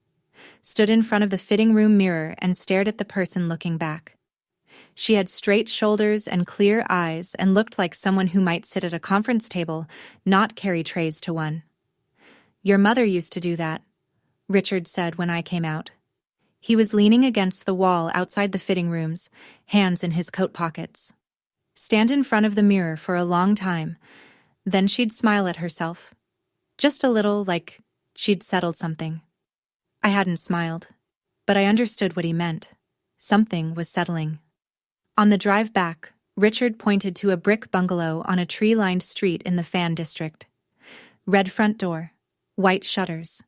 stood in front of the fitting room mirror and stared at the person looking back. She had straight shoulders and clear eyes and looked like someone who might sit at a conference table, not carry trays to one. Your mother used to do that, Richard said when I came out. He was leaning against the wall outside the fitting rooms, hands in his coat pockets. Stand in front of the mirror for a long time, then she'd smile at herself. Just a little, like she'd settled something. I hadn't smiled, but I understood what he meant. Something was settling. On the drive back, Richard pointed to a brick bungalow on a tree-lined street in the Fan District. Red front door, white shutters,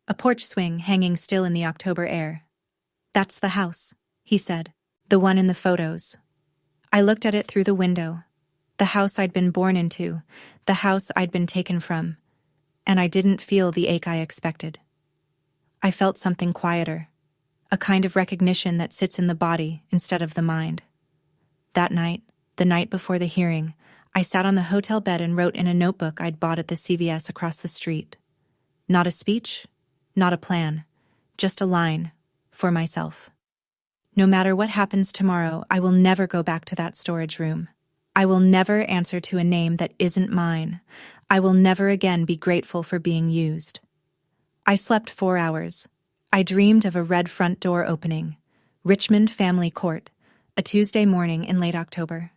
a porch swing hanging still in the October air. That's the house, he said, the one in the photos. I looked at it through the window. The house I'd been born into, the house I'd been taken from, and I didn't feel the ache I expected. I felt something quieter, a kind of recognition that sits in the body instead of the mind. That night, the night before the hearing, I sat on the hotel bed and wrote in a notebook I'd bought at the CVS across the street. Not a speech, not a plan, just a line for myself. No matter what happens tomorrow, I will never go back to that storage room. I will never answer to a name that isn't mine. I will never again be grateful for being used. I slept 4 hours. I dreamed of a red front door opening. Richmond Family Court, a Tuesday morning in late October.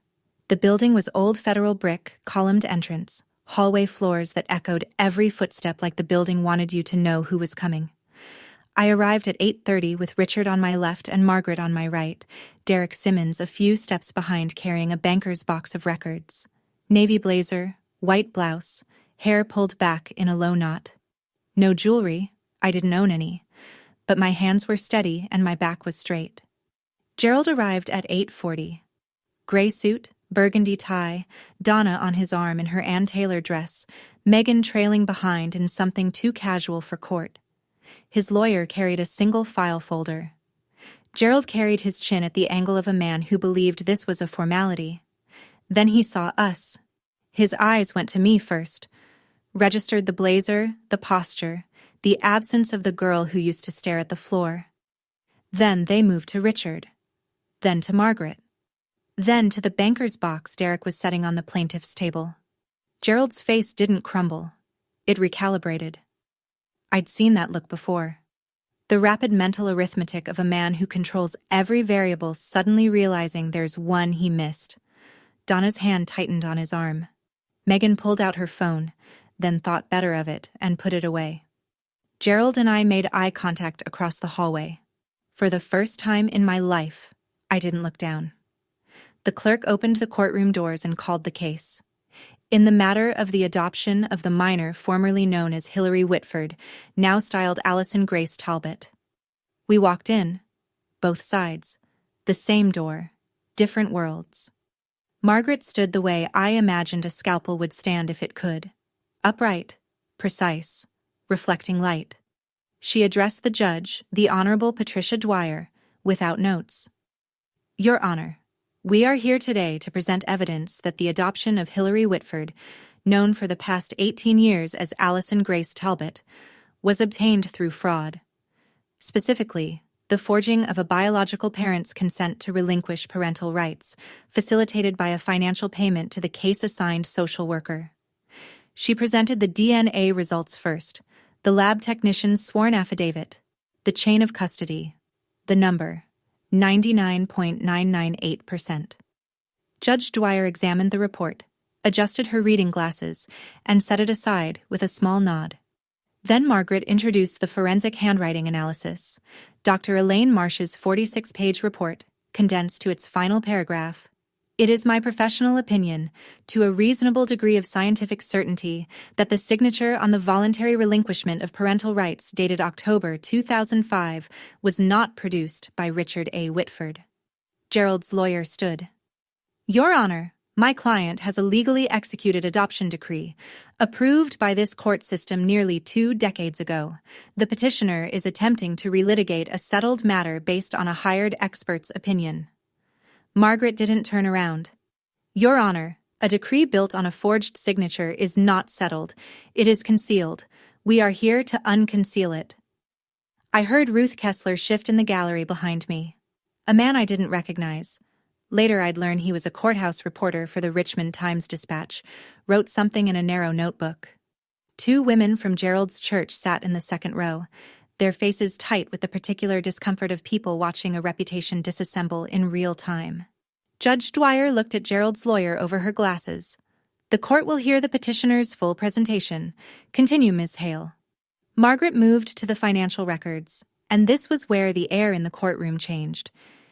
The building was old federal brick, columned entrance, hallway floors that echoed every footstep like the building wanted you to know who was coming. I arrived at 8:30 with Richard on my left and Margaret on my right, Derek Simmons a few steps behind carrying a banker's box of records. Navy blazer, white blouse, hair pulled back in a low knot. No jewelry, I didn't own any, but my hands were steady and my back was straight. Gerald arrived at 8:40. Gray suit, burgundy tie, Donna on his arm in her Ann Taylor dress, Megan trailing behind in something too casual for court. His lawyer carried a single file folder. Gerald carried his chin at the angle of a man who believed this was a formality. Then he saw us. His eyes went to me first, registered the blazer, the posture, the absence of the girl who used to stare at the floor. Then they moved to Richard. Then to Margaret. Then to the banker's box Derek was setting on the plaintiff's table. Gerald's face didn't crumble. It recalibrated. I'd seen that look before. The rapid mental arithmetic of a man who controls every variable suddenly realizing there's one he missed. Donna's hand tightened on his arm. Megan pulled out her phone, then thought better of it and put it away. Gerald and I made eye contact across the hallway. For the first time in my life, I didn't look down. The clerk opened the courtroom doors and called the case. In the matter of the adoption of the minor formerly known as Hillary Whitford, now styled Allison Grace Talbot. We walked in, both sides, the same door, different worlds. Margaret stood the way I imagined a scalpel would stand if it could, upright, precise, reflecting light. She addressed the judge, the Honorable Patricia Dwyer, without notes. Your Honor, we are here today to present evidence that the adoption of Hillary Whitford, known for the past 18 years as Allison Grace Talbot, was obtained through fraud. Specifically, the forging of a biological parent's consent to relinquish parental rights, facilitated by a financial payment to the case-assigned social worker. She presented the DNA results first, the lab technician's sworn affidavit, the chain of custody, the number, 99.998%. Judge Dwyer examined the report, adjusted her reading glasses, and set it aside with a small nod. Then Margaret introduced the forensic handwriting analysis, Dr. Elaine Marsh's 46-page report, condensed to its final paragraph. It is my professional opinion, to a reasonable degree of scientific certainty, that the signature on the voluntary relinquishment of parental rights dated October 2005 was not produced by Richard A. Whitford. Gerald's lawyer stood. Your Honor, my client has a legally executed adoption decree, approved by this court system nearly 2 decades ago. The petitioner is attempting to relitigate a settled matter based on a hired expert's opinion. Margaret didn't turn around. Your Honor, a decree built on a forged signature is not settled. It is concealed. We are here to unconceal it. I heard Ruth Kessler shift in the gallery behind me. A man I didn't recognize. Later I'd learn he was a courthouse reporter for the Richmond Times-Dispatch, wrote something in a narrow notebook. 2 women from Gerald's church sat in the second row, their faces tight with the particular discomfort of people watching a reputation disassemble in real time. Judge Dwyer looked at Gerald's lawyer over her glasses. The court will hear the petitioner's full presentation. Continue, Ms. Hale. Margaret moved to the financial records, and this was where the air in the courtroom changed.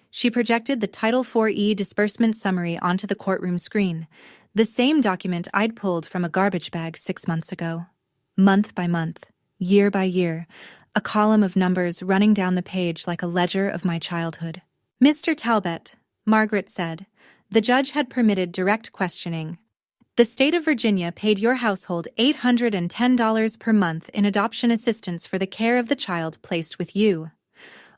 She projected the Title IV-E disbursement summary onto the courtroom screen, the same document I'd pulled from a garbage bag 6 months ago. Month by month, year by year, a column of numbers running down the page like a ledger of my childhood. Mr. Talbot, Margaret said, The judge had permitted direct questioning. The state of Virginia paid your household $810 per month in adoption assistance for the care of the child placed with you.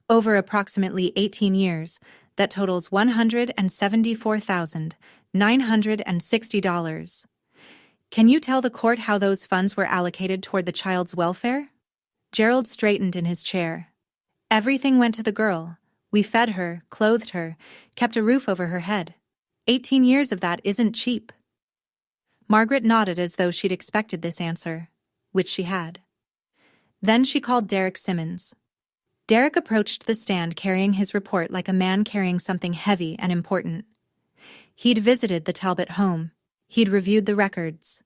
Over approximately 18 years, that totals $174,960. Can you tell the court how those funds were allocated toward the child's welfare? Gerald straightened in his chair. Everything went to the girl. We fed her, clothed her, kept a roof over her head. 18 years of that isn't cheap. Margaret nodded as though she'd expected this answer, which she had. Then she called Derek Simmons. Derek approached the stand carrying his report like a man carrying something heavy and important. He'd visited the Talbot home. He'd reviewed the records.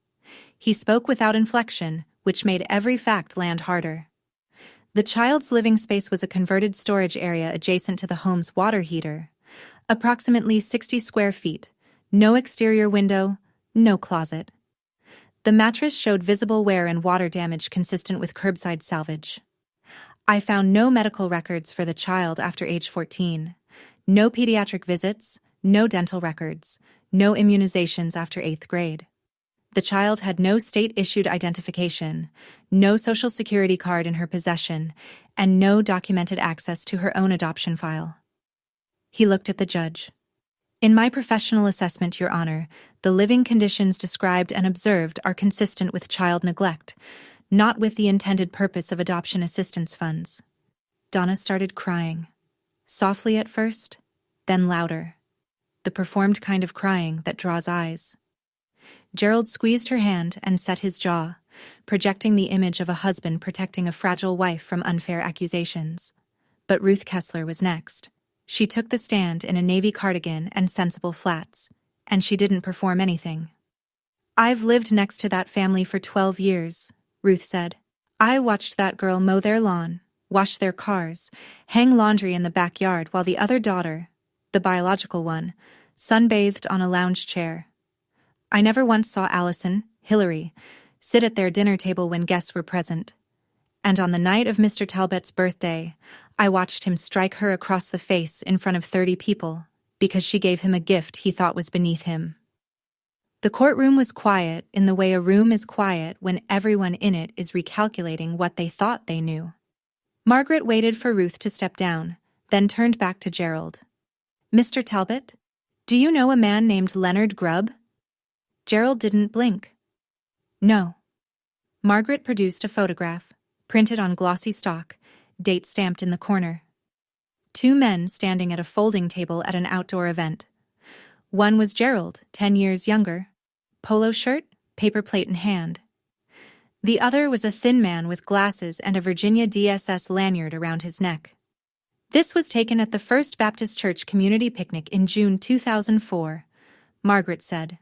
He spoke without inflection, which made every fact land harder. The child's living space was a converted storage area adjacent to the home's water heater. Approximately 60 square feet. No exterior window, no closet. The mattress showed visible wear and water damage consistent with curbside salvage. I found no medical records for the child after age 14. No pediatric visits, no dental records, no immunizations after 8th grade. The child had no state-issued identification, no social security card in her possession, and no documented access to her own adoption file. He looked at the judge. In my professional assessment, Your Honor, the living conditions described and observed are consistent with child neglect, not with the intended purpose of adoption assistance funds. Donna started crying. Softly at first, then louder. The performed kind of crying that draws eyes. Gerald squeezed her hand and set his jaw, projecting the image of a husband protecting a fragile wife from unfair accusations. But Ruth Kessler was next. She took the stand in a navy cardigan and sensible flats, and she didn't perform anything. I've lived next to that family for 12 years, Ruth said. I watched that girl mow their lawn, wash their cars, hang laundry in the backyard while the other daughter, the biological one, sunbathed on a lounge chair. I never once saw Allison, Hillary, sit at their dinner table when guests were present. And on the night of Mr. Talbot's birthday, I watched him strike her across the face in front of 30 people because she gave him a gift he thought was beneath him. The courtroom was quiet in the way a room is quiet when everyone in it is recalculating what they thought they knew. Margaret waited for Ruth to step down, then turned back to Gerald. Mr. Talbot, do you know a man named Leonard Grubb? Gerald didn't blink. No. Margaret produced a photograph, printed on glossy stock, date stamped in the corner. 2 men standing at a folding table at an outdoor event. One was Gerald, 10 years younger. Polo shirt, paper plate in hand. The other was a thin man with glasses and a Virginia DSS lanyard around his neck. This was taken at the First Baptist Church community picnic in June 2004, Margaret said.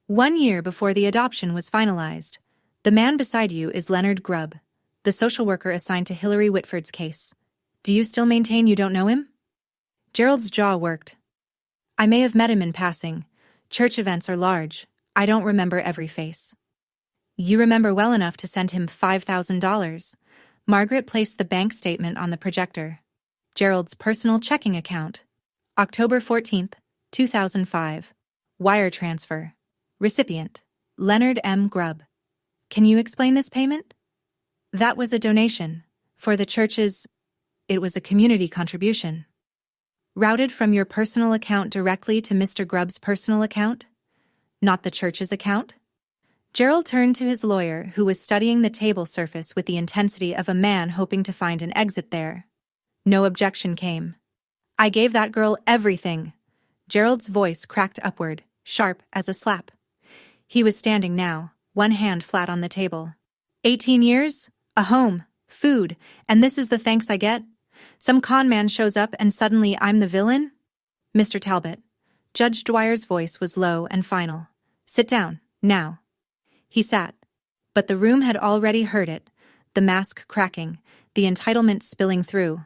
1 year before the adoption was finalized. The man beside you is Leonard Grubb, the social worker assigned to Hillary Whitford's case. Do you still maintain you don't know him? Gerald's jaw worked. I may have met him in passing. Church events are large. I don't remember every face. You remember well enough to send him $5,000. Margaret placed the bank statement on the projector. Gerald's personal checking account. October 14th, 2005. Wire transfer. Recipient, Leonard M. Grubb. Can you explain this payment? That was a donation. For the church's... It was a community contribution. Routed from your personal account directly to Mr. Grubb's personal account? Not the church's account? Gerald turned to his lawyer, who was studying the table surface with the intensity of a man hoping to find an exit there. No objection came. I gave that girl everything. Gerald's voice cracked upward, sharp as a slap. He was standing now, one hand flat on the table. 18 years, a home, food, and this is the thanks I get? Some con man shows up and suddenly I'm the villain? Mr. Talbot. Judge Dwyer's voice was low and final. Sit down, now. He sat. But the room had already heard it, the mask cracking, the entitlement spilling through.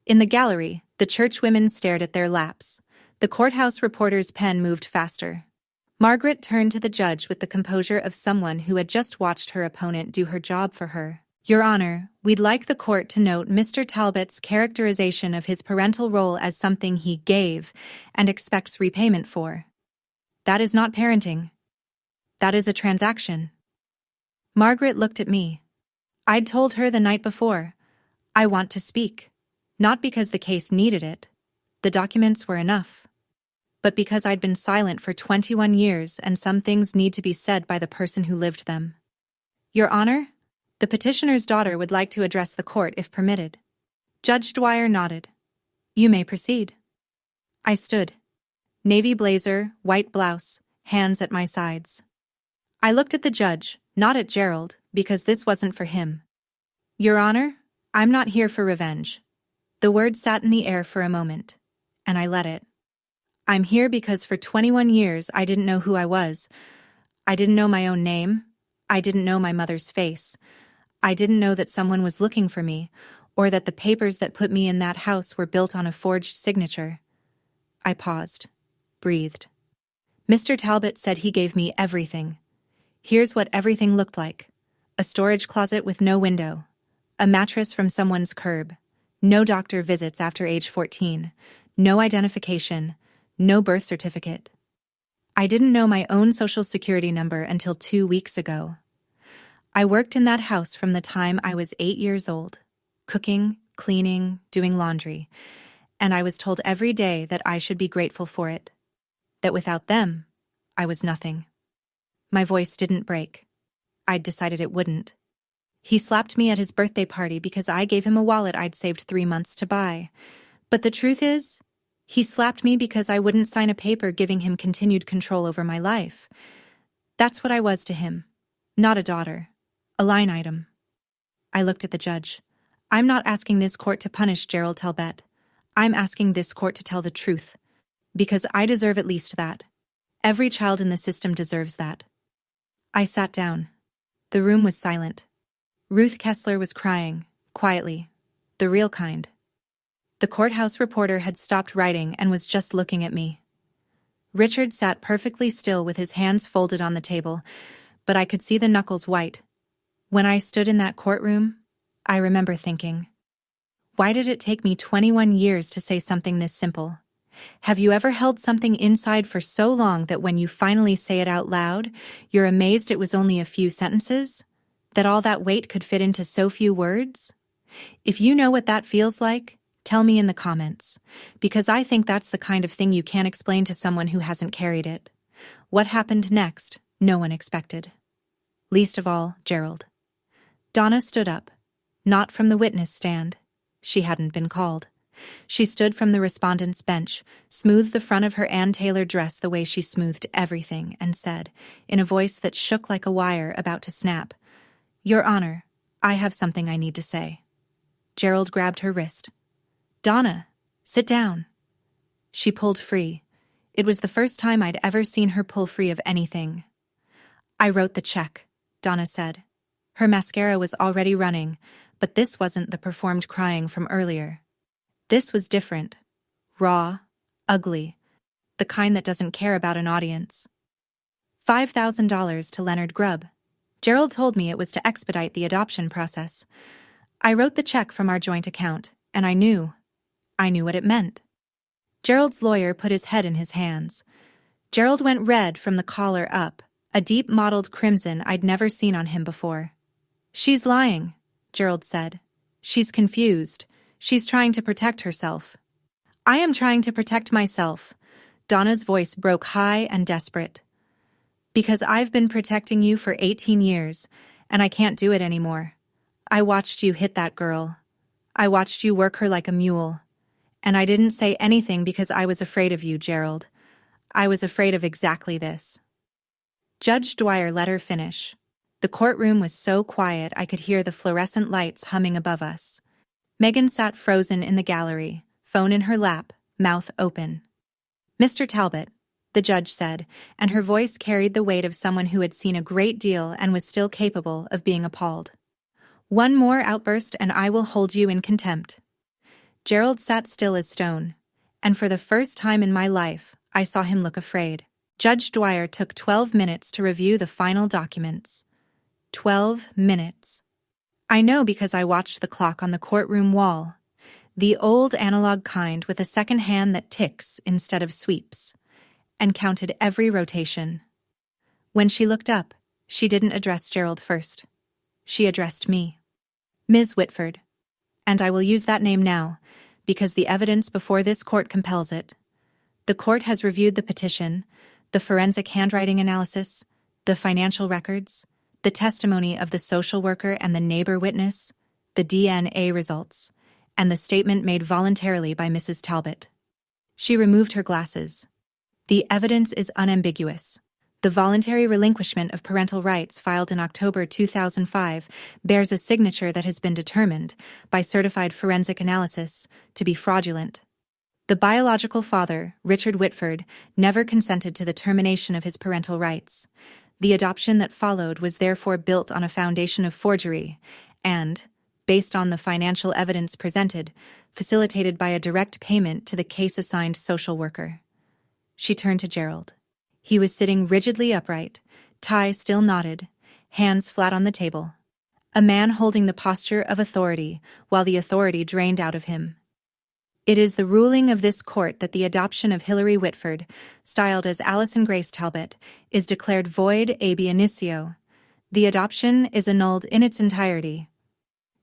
In the gallery, the churchwomen stared at their laps. The courthouse reporter's pen moved faster. Margaret turned to the judge with the composure of someone who had just watched her opponent do her job for her. Your Honor, we'd like the court to note Mr. Talbot's characterization of his parental role as something he gave and expects repayment for. That is not parenting. That is a transaction. Margaret looked at me. I'd told her the night before, I want to speak. Not because the case needed it. The documents were enough. But because I'd been silent for 21 years and some things need to be said by the person who lived them. Your Honor, the petitioner's daughter would like to address the court if permitted. Judge Dwyer nodded. You may proceed. I stood. Navy blazer, white blouse, hands at my sides. I looked at the judge, not at Gerald, because this wasn't for him. Your Honor, I'm not here for revenge. The word sat in the air for a moment, and I let it. I'm here because for 21 years I didn't know who I was. I didn't know my own name. I didn't know my mother's face. I didn't know that someone was looking for me, or that the papers that put me in that house were built on a forged signature. I paused, breathed. Mr. Talbot said he gave me everything. Here's what everything looked like. A storage closet with no window. A mattress from someone's curb. No doctor visits after age 14. No identification. No birth certificate. I didn't know my own social security number until 2 weeks ago. I worked in that house from the time I was 8 years old, cooking, cleaning, doing laundry, and I was told every day that I should be grateful for it, that without them, I was nothing. My voice didn't break. I'd decided it wouldn't. He slapped me at his birthday party because I gave him a wallet I'd saved 3 months to buy. But the truth is, he slapped me because I wouldn't sign a paper giving him continued control over my life. That's what I was to him. Not a daughter. A line item. I looked at the judge. I'm not asking this court to punish Gerald Talbot. I'm asking this court to tell the truth. Because I deserve at least that. Every child in the system deserves that. I sat down. The room was silent. Ruth Kessler was crying, quietly. The real kind. The courthouse reporter had stopped writing and was just looking at me. Richard sat perfectly still with his hands folded on the table, but I could see the knuckles white. When I stood in that courtroom, I remember thinking, why did it take me 21 years to say something this simple? Have you ever held something inside for so long that when you finally say it out loud, you're amazed it was only a few sentences? That all that weight could fit into so few words? If you know what that feels like, tell me in the comments, because I think that's the kind of thing you can't explain to someone who hasn't carried it. What happened next, no one expected. Least of all, Gerald. Donna stood up, not from the witness stand. She hadn't been called. She stood from the respondent's bench, smoothed the front of her Ann Taylor dress the way she smoothed everything, and said, in a voice that shook like a wire about to snap, Your Honor, I have something I need to say. Gerald grabbed her wrist. Donna, sit down. She pulled free. It was the first time I'd ever seen her pull free of anything. I wrote the check, Donna said. Her mascara was already running, but this wasn't the performed crying from earlier. This was different. Raw, ugly, the kind that doesn't care about an audience. $5,000 to Leonard Grubb. Gerald told me it was to expedite the adoption process. I wrote the check from our joint account, and I knew what it meant. Gerald's lawyer put his head in his hands. Gerald went red from the collar up, a deep mottled crimson I'd never seen on him before. She's lying, Gerald said. She's confused. She's trying to protect herself. I am trying to protect myself. Donna's voice broke high and desperate. Because I've been protecting you for 18 years, and I can't do it anymore. I watched you hit that girl. I watched you work her like a mule. And I didn't say anything because I was afraid of you, Gerald. I was afraid of exactly this. Judge Dwyer let her finish. The courtroom was so quiet I could hear the fluorescent lights humming above us. Megan sat frozen in the gallery, phone in her lap, mouth open. Mr. Talbot, the judge said, and her voice carried the weight of someone who had seen a great deal and was still capable of being appalled. One more outburst and I will hold you in contempt. Gerald sat still as stone, and for the first time in my life, I saw him look afraid. Judge Dwyer took 12 minutes to review the final documents. 12 minutes. I know because I watched the clock on the courtroom wall. The old analog kind with a second hand that ticks instead of sweeps, and counted every rotation. When she looked up, she didn't address Gerald first. She addressed me. Ms. Whitford. And I will use that name now, because the evidence before this court compels it. The court has reviewed the petition, the forensic handwriting analysis, the financial records, the testimony of the social worker and the neighbor witness, the DNA results, and the statement made voluntarily by Mrs. Talbot. She removed her glasses. The evidence is unambiguous. The voluntary relinquishment of parental rights filed in October 2005 bears a signature that has been determined, by certified forensic analysis, to be fraudulent. The biological father, Richard Whitford, never consented to the termination of his parental rights. The adoption that followed was therefore built on a foundation of forgery and, based on the financial evidence presented, facilitated by a direct payment to the case-assigned social worker. She turned to Gerald. He was sitting rigidly upright, tie still knotted, hands flat on the table. A man holding the posture of authority, while the authority drained out of him. It is the ruling of this court that the adoption of Hilary Whitford, styled as Allison Grace Talbot, is declared void ab initio. The adoption is annulled in its entirety.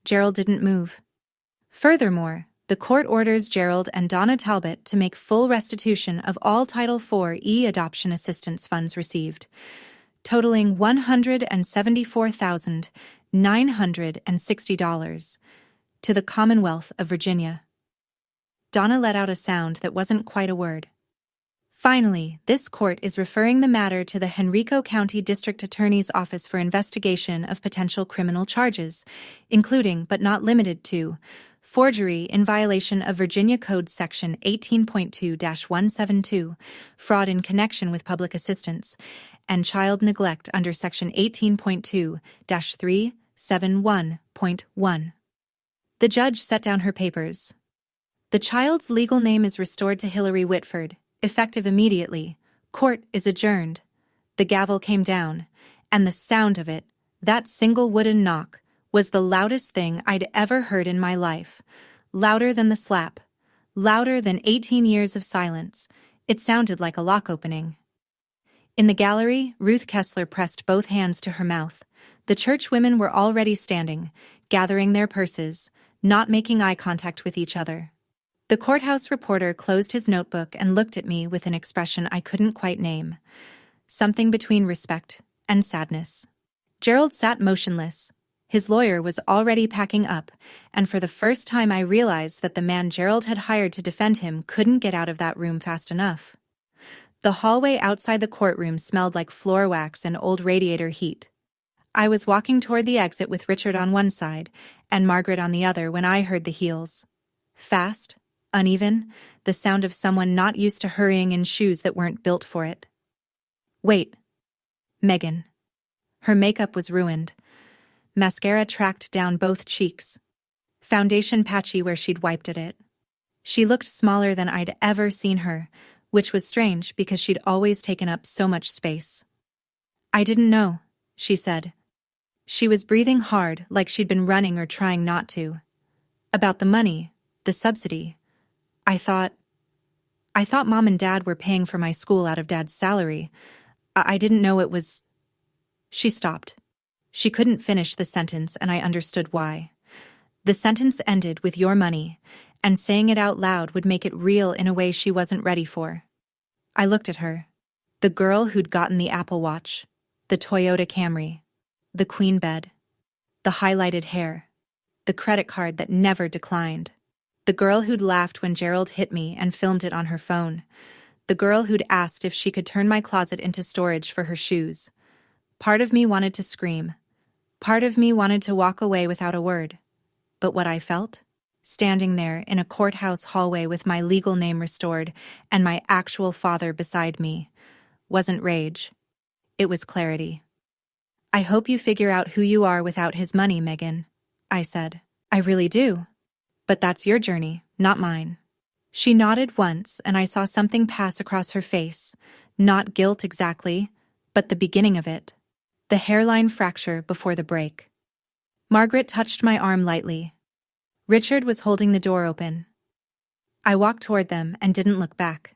Gerald didn't move. Furthermore, the court orders Gerald and Donna Talbot to make full restitution of all Title IV adoption assistance funds received, totaling $174,960, to the Commonwealth of Virginia. Donna let out a sound that wasn't quite a word. Finally, this court is referring the matter to the Henrico County District Attorney's Office for investigation of potential criminal charges, including but not limited to forgery in violation of Virginia Code Section 18.2-172, fraud in connection with public assistance, and child neglect under Section 18.2-371.1. The judge set down her papers. The child's legal name is restored to Hilary Whitford, effective immediately. Court is adjourned. The gavel came down, and the sound of it, that single wooden knock, was the loudest thing I'd ever heard in my life. Louder than the slap. Louder than 18 years of silence. It sounded like a lock opening. In the gallery, Ruth Kessler pressed both hands to her mouth. The church women were already standing, gathering their purses, not making eye contact with each other. The courthouse reporter closed his notebook and looked at me with an expression I couldn't quite name. Something between respect and sadness. Gerald sat motionless. His lawyer was already packing up, and for the first time I realized that the man Gerald had hired to defend him couldn't get out of that room fast enough. The hallway outside the courtroom smelled like floor wax and old radiator heat. I was walking toward the exit with Richard on one side and Margaret on the other when I heard the heels. Fast, uneven, the sound of someone not used to hurrying in shoes that weren't built for it. Wait. Megan. Her makeup was ruined. Mascara tracked down both cheeks. Foundation patchy where she'd wiped at it. She looked smaller than I'd ever seen her, which was strange because she'd always taken up so much space. I didn't know, she said. She was breathing hard like she'd been running or trying not to. About the money, the subsidy. I thought Mom and Dad were paying for my school out of Dad's salary. I didn't know it was... She stopped. She couldn't finish the sentence, and I understood why. The sentence ended with your money, and saying it out loud would make it real in a way she wasn't ready for. I looked at her. The girl who'd gotten the Apple Watch, the Toyota Camry, the queen bed, the highlighted hair, the credit card that never declined, the girl who'd laughed when Gerald hit me and filmed it on her phone, the girl who'd asked if she could turn my closet into storage for her shoes. Part of me wanted to scream. Part of me wanted to walk away without a word. But what I felt, standing there in a courthouse hallway with my legal name restored and my actual father beside me, wasn't rage. It was clarity. I hope you figure out who you are without his money, Megan, I said. I really do. But that's your journey, not mine. She nodded once, and I saw something pass across her face. Not guilt exactly, but the beginning of it. The hairline fracture before the break. Margaret touched my arm lightly. Richard was holding the door open. I walked toward them and didn't look back.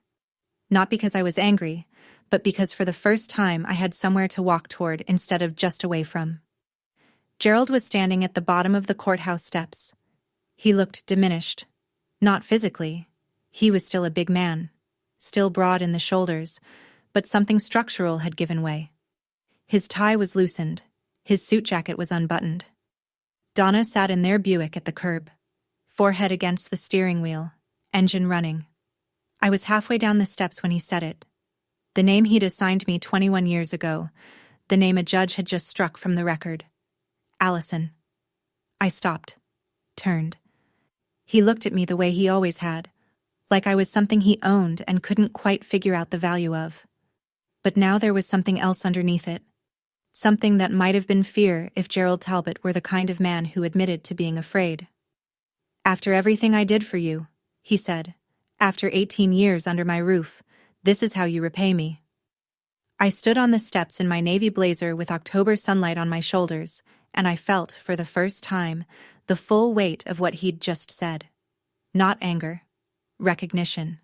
Not because I was angry, but because for the first time I had somewhere to walk toward instead of just away from. Gerald was standing at the bottom of the courthouse steps. He looked diminished. Not physically. He was still a big man, still broad in the shoulders, but something structural had given way. His tie was loosened. His suit jacket was unbuttoned. Donna sat in their Buick at the curb, forehead against the steering wheel, engine running. I was halfway down the steps when he said it. The name he'd assigned me 21 years ago, the name a judge had just struck from the record. Allison. I stopped, turned. He looked at me the way he always had, like I was something he owned and couldn't quite figure out the value of. But now there was something else underneath it. Something that might have been fear if Gerald Talbot were the kind of man who admitted to being afraid. After everything I did for you, he said, after 18 years under my roof, this is how you repay me. I stood on the steps in my navy blazer with October sunlight on my shoulders, and I felt, for the first time, the full weight of what he'd just said. Not anger. Recognition.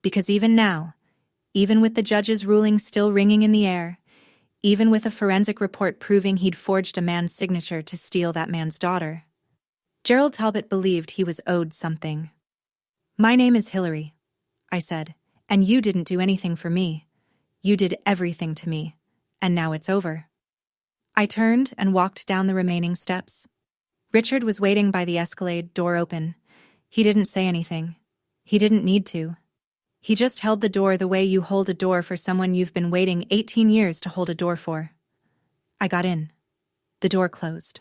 Because even now, even with the judge's ruling still ringing in the air, even with a forensic report proving he'd forged a man's signature to steal that man's daughter, Gerald Talbot believed he was owed something. My name is Hillary, I said, and you didn't do anything for me. You did everything to me, and now it's over. I turned and walked down the remaining steps. Richard was waiting by the Escalade, door open. He didn't say anything. He didn't need to. He just held the door the way you hold a door for someone you've been waiting 18 years to hold a door for. I got in. The door closed.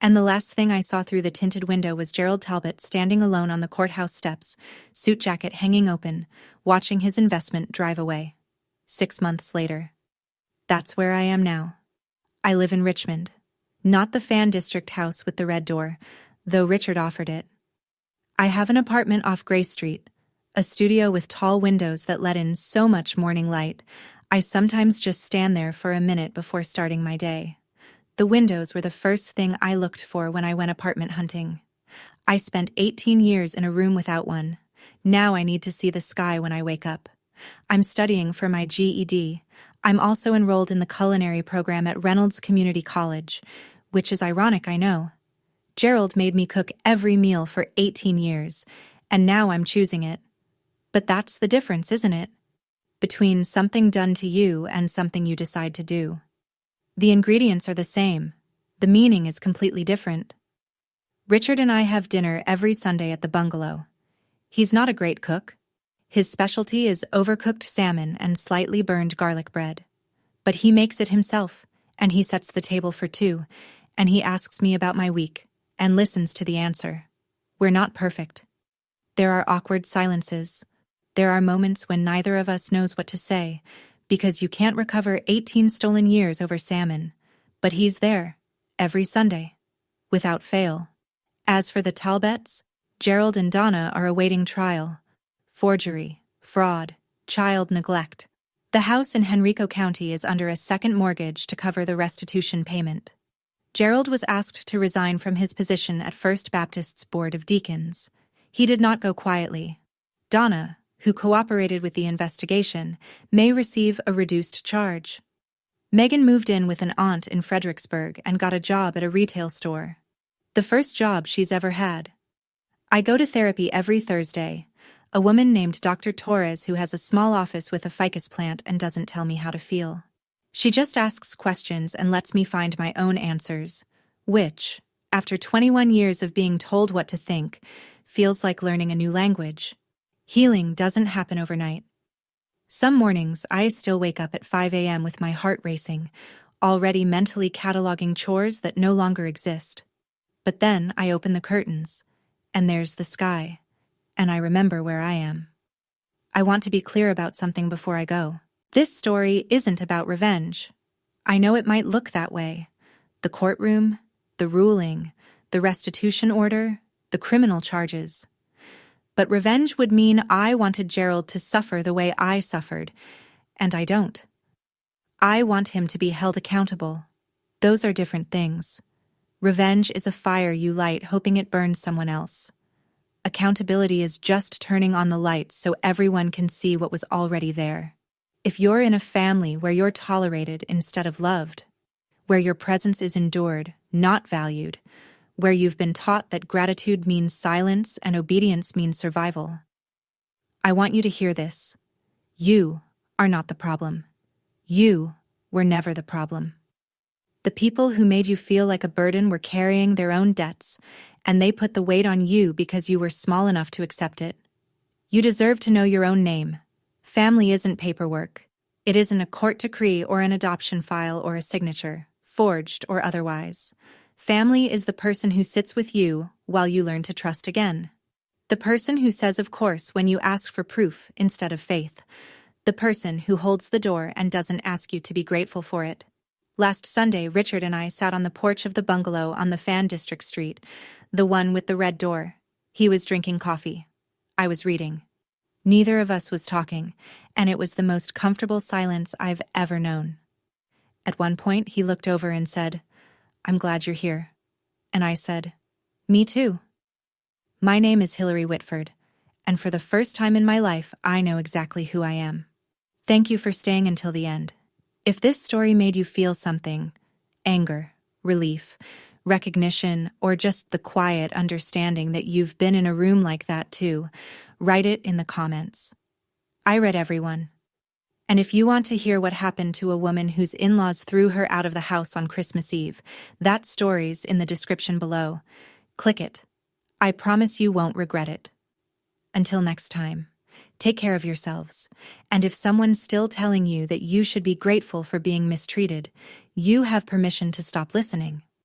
And the last thing I saw through the tinted window was Gerald Talbot standing alone on the courthouse steps, suit jacket hanging open, watching his investment drive away. 6 months later. That's where I am now. I live in Richmond. Not the Fan District house with the red door, though Richard offered it. I have an apartment off Gray Street, a studio with tall windows that let in so much morning light, I sometimes just stand there for a minute before starting my day. The windows were the first thing I looked for when I went apartment hunting. I spent 18 years in a room without one. Now I need to see the sky when I wake up. I'm studying for my GED. I'm also enrolled in the culinary program at Reynolds Community College, which is ironic, I know. Gerald made me cook every meal for 18 years, and now I'm choosing it. But that's the difference, isn't it? Between something done to you and something you decide to do. The ingredients are the same. The meaning is completely different. Richard and I have dinner every Sunday at the bungalow. He's not a great cook. His specialty is overcooked salmon and slightly burned garlic bread. But he makes it himself, and he sets the table for two, and he asks me about my week, and listens to the answer. We're not perfect. There are awkward silences. There are moments when neither of us knows what to say, because you can't recover 18 stolen years over salmon. But he's there, every Sunday, without fail. As for the Talbots, Gerald and Donna are awaiting trial. Forgery, fraud, child neglect. The house in Henrico County is under a second mortgage to cover the restitution payment. Gerald was asked to resign from his position at First Baptist's Board of Deacons. He did not go quietly. Donna, who cooperated with the investigation, may receive a reduced charge. Megan moved in with an aunt in Fredericksburg and got a job at a retail store. The first job she's ever had. I go to therapy every Thursday. A woman named Dr. Torres who has a small office with a ficus plant and doesn't tell me how to feel. She just asks questions and lets me find my own answers, which, after 21 years of being told what to think, feels like learning a new language. Healing doesn't happen overnight. Some mornings I still wake up at 5 a.m. with my heart racing, already mentally cataloging chores that no longer exist. But then I open the curtains, and there's the sky, and I remember where I am. I want to be clear about something before I go. This story isn't about revenge. I know it might look that way. The courtroom, the ruling, the restitution order, the criminal charges. But revenge would mean I wanted Gerald to suffer the way I suffered, and I don't. I want him to be held accountable. Those are different things. Revenge is a fire you light hoping it burns someone else. Accountability is just turning on the lights so everyone can see what was already there. If you're in a family where you're tolerated instead of loved, where your presence is endured, not valued, where you've been taught that gratitude means silence and obedience means survival, I want you to hear this. You are not the problem. You were never the problem. The people who made you feel like a burden were carrying their own debts, and they put the weight on you because you were small enough to accept it. You deserve to know your own name. Family isn't paperwork. It isn't a court decree or an adoption file or a signature, forged or otherwise. Family is the person who sits with you while you learn to trust again. The person who says of course when you ask for proof instead of faith. The person who holds the door and doesn't ask you to be grateful for it. Last Sunday, Richard and I sat on the porch of the bungalow on the Fan District Street, the one with the red door. He was drinking coffee. I was reading. Neither of us was talking, and it was the most comfortable silence I've ever known. At one point, he looked over and said, "I'm glad you're here." And I said, "Me too." My name is Hillary Whitford, and for the first time in my life, I know exactly who I am. Thank you for staying until the end. If this story made you feel something, anger, relief, recognition, or just the quiet understanding that you've been in a room like that too, write it in the comments. I read everyone. And if you want to hear what happened to a woman whose in-laws threw her out of the house on Christmas Eve, that story's in the description below. Click it. I promise you won't regret it. Until next time, take care of yourselves. And if someone's still telling you that you should be grateful for being mistreated, you have permission to stop listening.